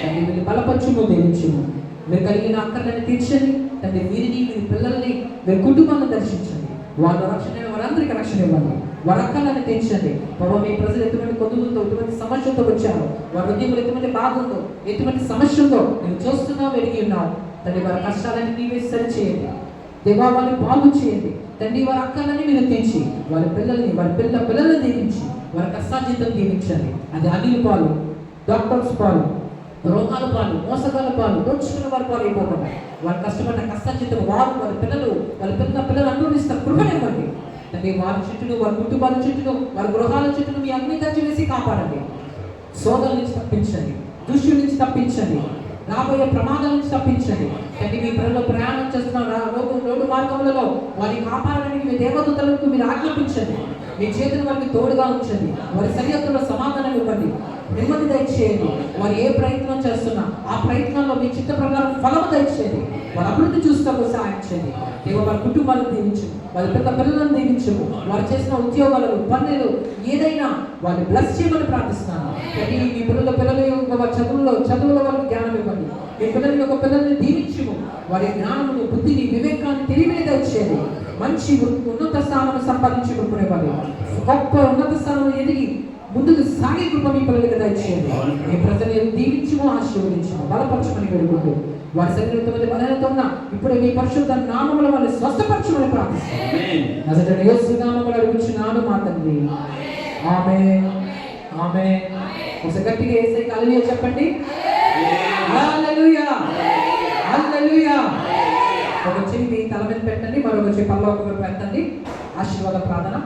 తండ్రి మీరు బలపరచుము, దీవించుము. మీరు కలిగిన అక్కర్లను తీర్చండి తండ్రి. వీరిని, వీరి పిల్లల్ని, వీరి కుటుంబాలను దర్శించండి. వాళ్ళ రక్షణ వారందరికీ రక్షణ ఇవ్వండి. వారి అక్కర్లను తీర్చండి. బాబా మీ ప్రజలు ఎటువంటి కొద్దులతో, ఎటువంటి సమస్యలతో వచ్చారో, వారి ఉద్యోగులు ఎటువంటి బాధ ఉందో, ఎటువంటి సమస్య ఉందో నువ్వు చూస్తున్నావు, ఎరిగి ఉన్నావు. తండ్రి వారి కష్టాలని నీవే సరి చేయండి దేవా, వారిని బాగు చేయండి తండ్రి. వారి అక్కలని మీరు తెచ్చి వారి పిల్లల్ని పిల్లల్ని దీవించి వారి కష్టాజీతం దీవించండి. అది అనిల్ పాలు, డాక్టర్స్ పాలు, రోగాల పాలు, మోసగాల పాలు, దోచుకున్న వారి పాలు అయిపోకుండా వారి కష్టపడిన కష్టాజీతం వారి పిల్లలు అనుభవిస్తారు. కృపనివ్వండి తండ్రి. వారి చుట్టూ, వారి కుటుంబాల చుట్టూ, వారి గృహాల చుట్టూ మీ అగ్ని కంచి వేసి కాపాడండి. సోదరుల నుంచి తప్పించండి, దుష్టుల నుంచి తప్పించండి, రాబోయే ప్రమాదాల నుంచి తప్పించండి తండ్రి. మీ పిల్లలు ప్రయాణం చేస్తున్న రోడ్డు మార్గములలో వారిని కాపాడడానికి మీ దేవదూతలకు మీరు ఆజ్ఞాపించండి. మీ చేతులు వారికి తోడుగా ఉంచండి. వారి సరిహద్దులో సమాధానం ఇవ్వండి, నెమ్మది దయచేయండి. వారు ఏ ప్రయత్నం చేస్తున్నా ఆ ప్రయత్నంలో మీ చిత్త ప్రకారం ఫలము దయచేయండి. వారి అభివృద్ధి చూస్తూ సహాయం చేయండి దేవ. వారి కుటుంబాలను దీవించు, వారి పిల్లలను దీవించు. వారు చేసిన ఉద్యోగాలను, పనులు ఏదైనా వారిని బ్లెస్ చేయమని ప్రార్థిస్తున్నాను. మీ పిల్లల యొక్క చదువులో వారికి జ్ఞానం ఇవ్వండి. మీ పిల్లల యొక్క పిల్లల్ని దీవించుము. వారి జ్ఞానమును, బుద్ధిని, వివేకాన్ని తెలివిని దయచేయండి. మంచి ఉన్నత స్థానం సంపాదించుకునేవారు, గొప్ప ఉన్నత స్థానం ఎదిగి ముందుకు సాగే కృప మీ పిల్లలకి దయచేయండి. మీ ప్రజలను దీవించుము, ఆశీర్వదించుము, బలపరచమని వేడుకుంటూ వారి శరీరంతో బలహీనత ఉన్న ఇప్పుడే మీ పరిశుద్ధ నామముల వారిని స్వస్థపరచమని ప్రార్థిస్తున్నాను. యేసు నామములో అడుగుచున్నాను మా తండ్రి, ఆమేన్, ఆమేన్. ఒకసారి గట్టిగా యేసయ్యకి హల్లెలూయా చెప్పండి. హల్లెలూయా, హల్లెలూయా. ఒక చెయ్యి మీ తల మీద పెట్టండి, మరొక చెయ్యి పరలోకం వైపు పెట్టండి. ఆశీర్వాద ప్రార్థన.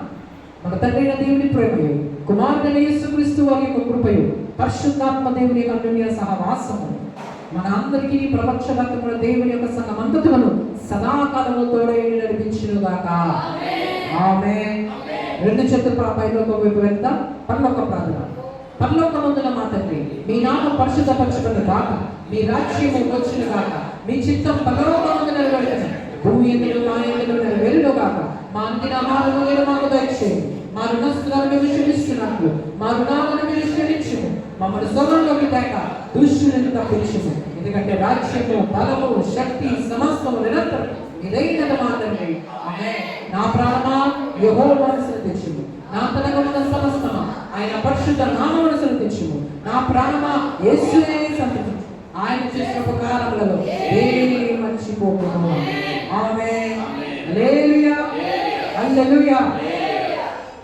మన తండ్రి అయిన దేవుని ప్రేమయు, కుమారుడైన యేసుక్రీస్తు వారి యొక్క కృపయు, పరిశుద్ధాత్మ దేవుని యొక్క అన్యోన్య సహవాసము మన అందరికీ ప్రపంచవ్యాప్తముల దేవుని యొక్క సంఘమంతములను సదాకాలము తోడై నడిపించునుగాక. ఆమేన్. రెండు చేతుల పైలోకం వైపు వెళ్తాం. పరలోక ప్రార్థన. పరలోకమందున మా తండ్రి, మీ నామం పరిశుద్ధపరచబడును గాక, మీ రాజ్యము వచ్చును గాక, మీ చిత్తం పరలోకమందు నెరవేరును, భూమి యందు మా యందు నెరవేరును గాక. మా అందిన ఆహారము నేడు మాకు దయచేయండి. మా రుణస్తులను మేము క్షమిస్తున్నట్లు మా రుణాలను మీరు క్షమించుము. మమ్మల్ని శోధనలోకి తేక దుష్టులను తప్పించుము. ఎందుకంటే రాజ్యము, బలము, శక్తి సమస్తము నిరంతరం ఇదైనది మా తండ్రి. ఆమేన్. నా ప్రాణమా యెహోవాను స్తుతించుము, నా తలగమున సమస్తమా ఆయన పరిశుద్ధ నామమును స్తుతించుము. నా ప్రాణమా యేసునే స్తుతించుము, ఆయన చేసిన ఉపకారములలో దేనిని మర్చిపోకుము. ఆమేన్. హల్లెలూయా, హల్లెలూయా.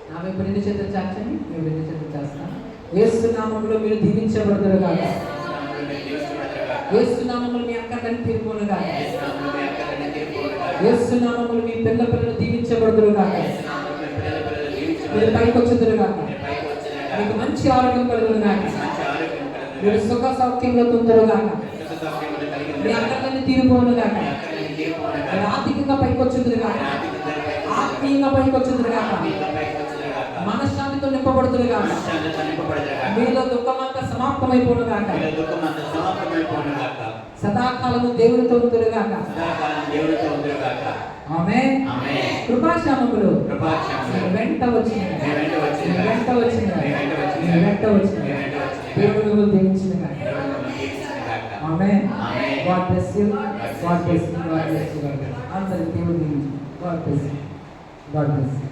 నా వైపు రెండు చేతులు చాచండి, మేము రెండు చేతులు చేస్తాం. యేసు నామములో మీరు దీవించబడతారు గాక. యేసు నామములో మీ అక్కడని తీర్పును గాక. యేసు నామములో మీ పిల్లలు దీవించబడతారు గాక. మీరు పైకి వచ్చుదురు గాక. మీకు మంచి ఆరోగ్యం కలుగును గాక. మీరు సుఖ సౌఖ్యంలో తొందరు గాక. మీ అక్కడని తీర్పును గాక. మీరు ఆర్థికంగా పైకి వచ్చుదురు గాక. ఆత్మీయంగా పైకి వచ్చుదురు గాక. మనశ్శాంతితో నింపబడుతురు గాక. మీలో దుఃఖమంతా సమాప్తమైపోను గాక. సదాకాలము దేవునితో ఉందురు గాక. ఆమేన్. కృపాక్షేమములు వెంట వచ్చింది, వెంట వచ్చింది, వెంట వచ్చింది. దేవుడు దీవించిన గాక. Amen. God bless you, God bless you, God bless you. అందరికీ దేవుడు దీవించు. God bless you, God bless you.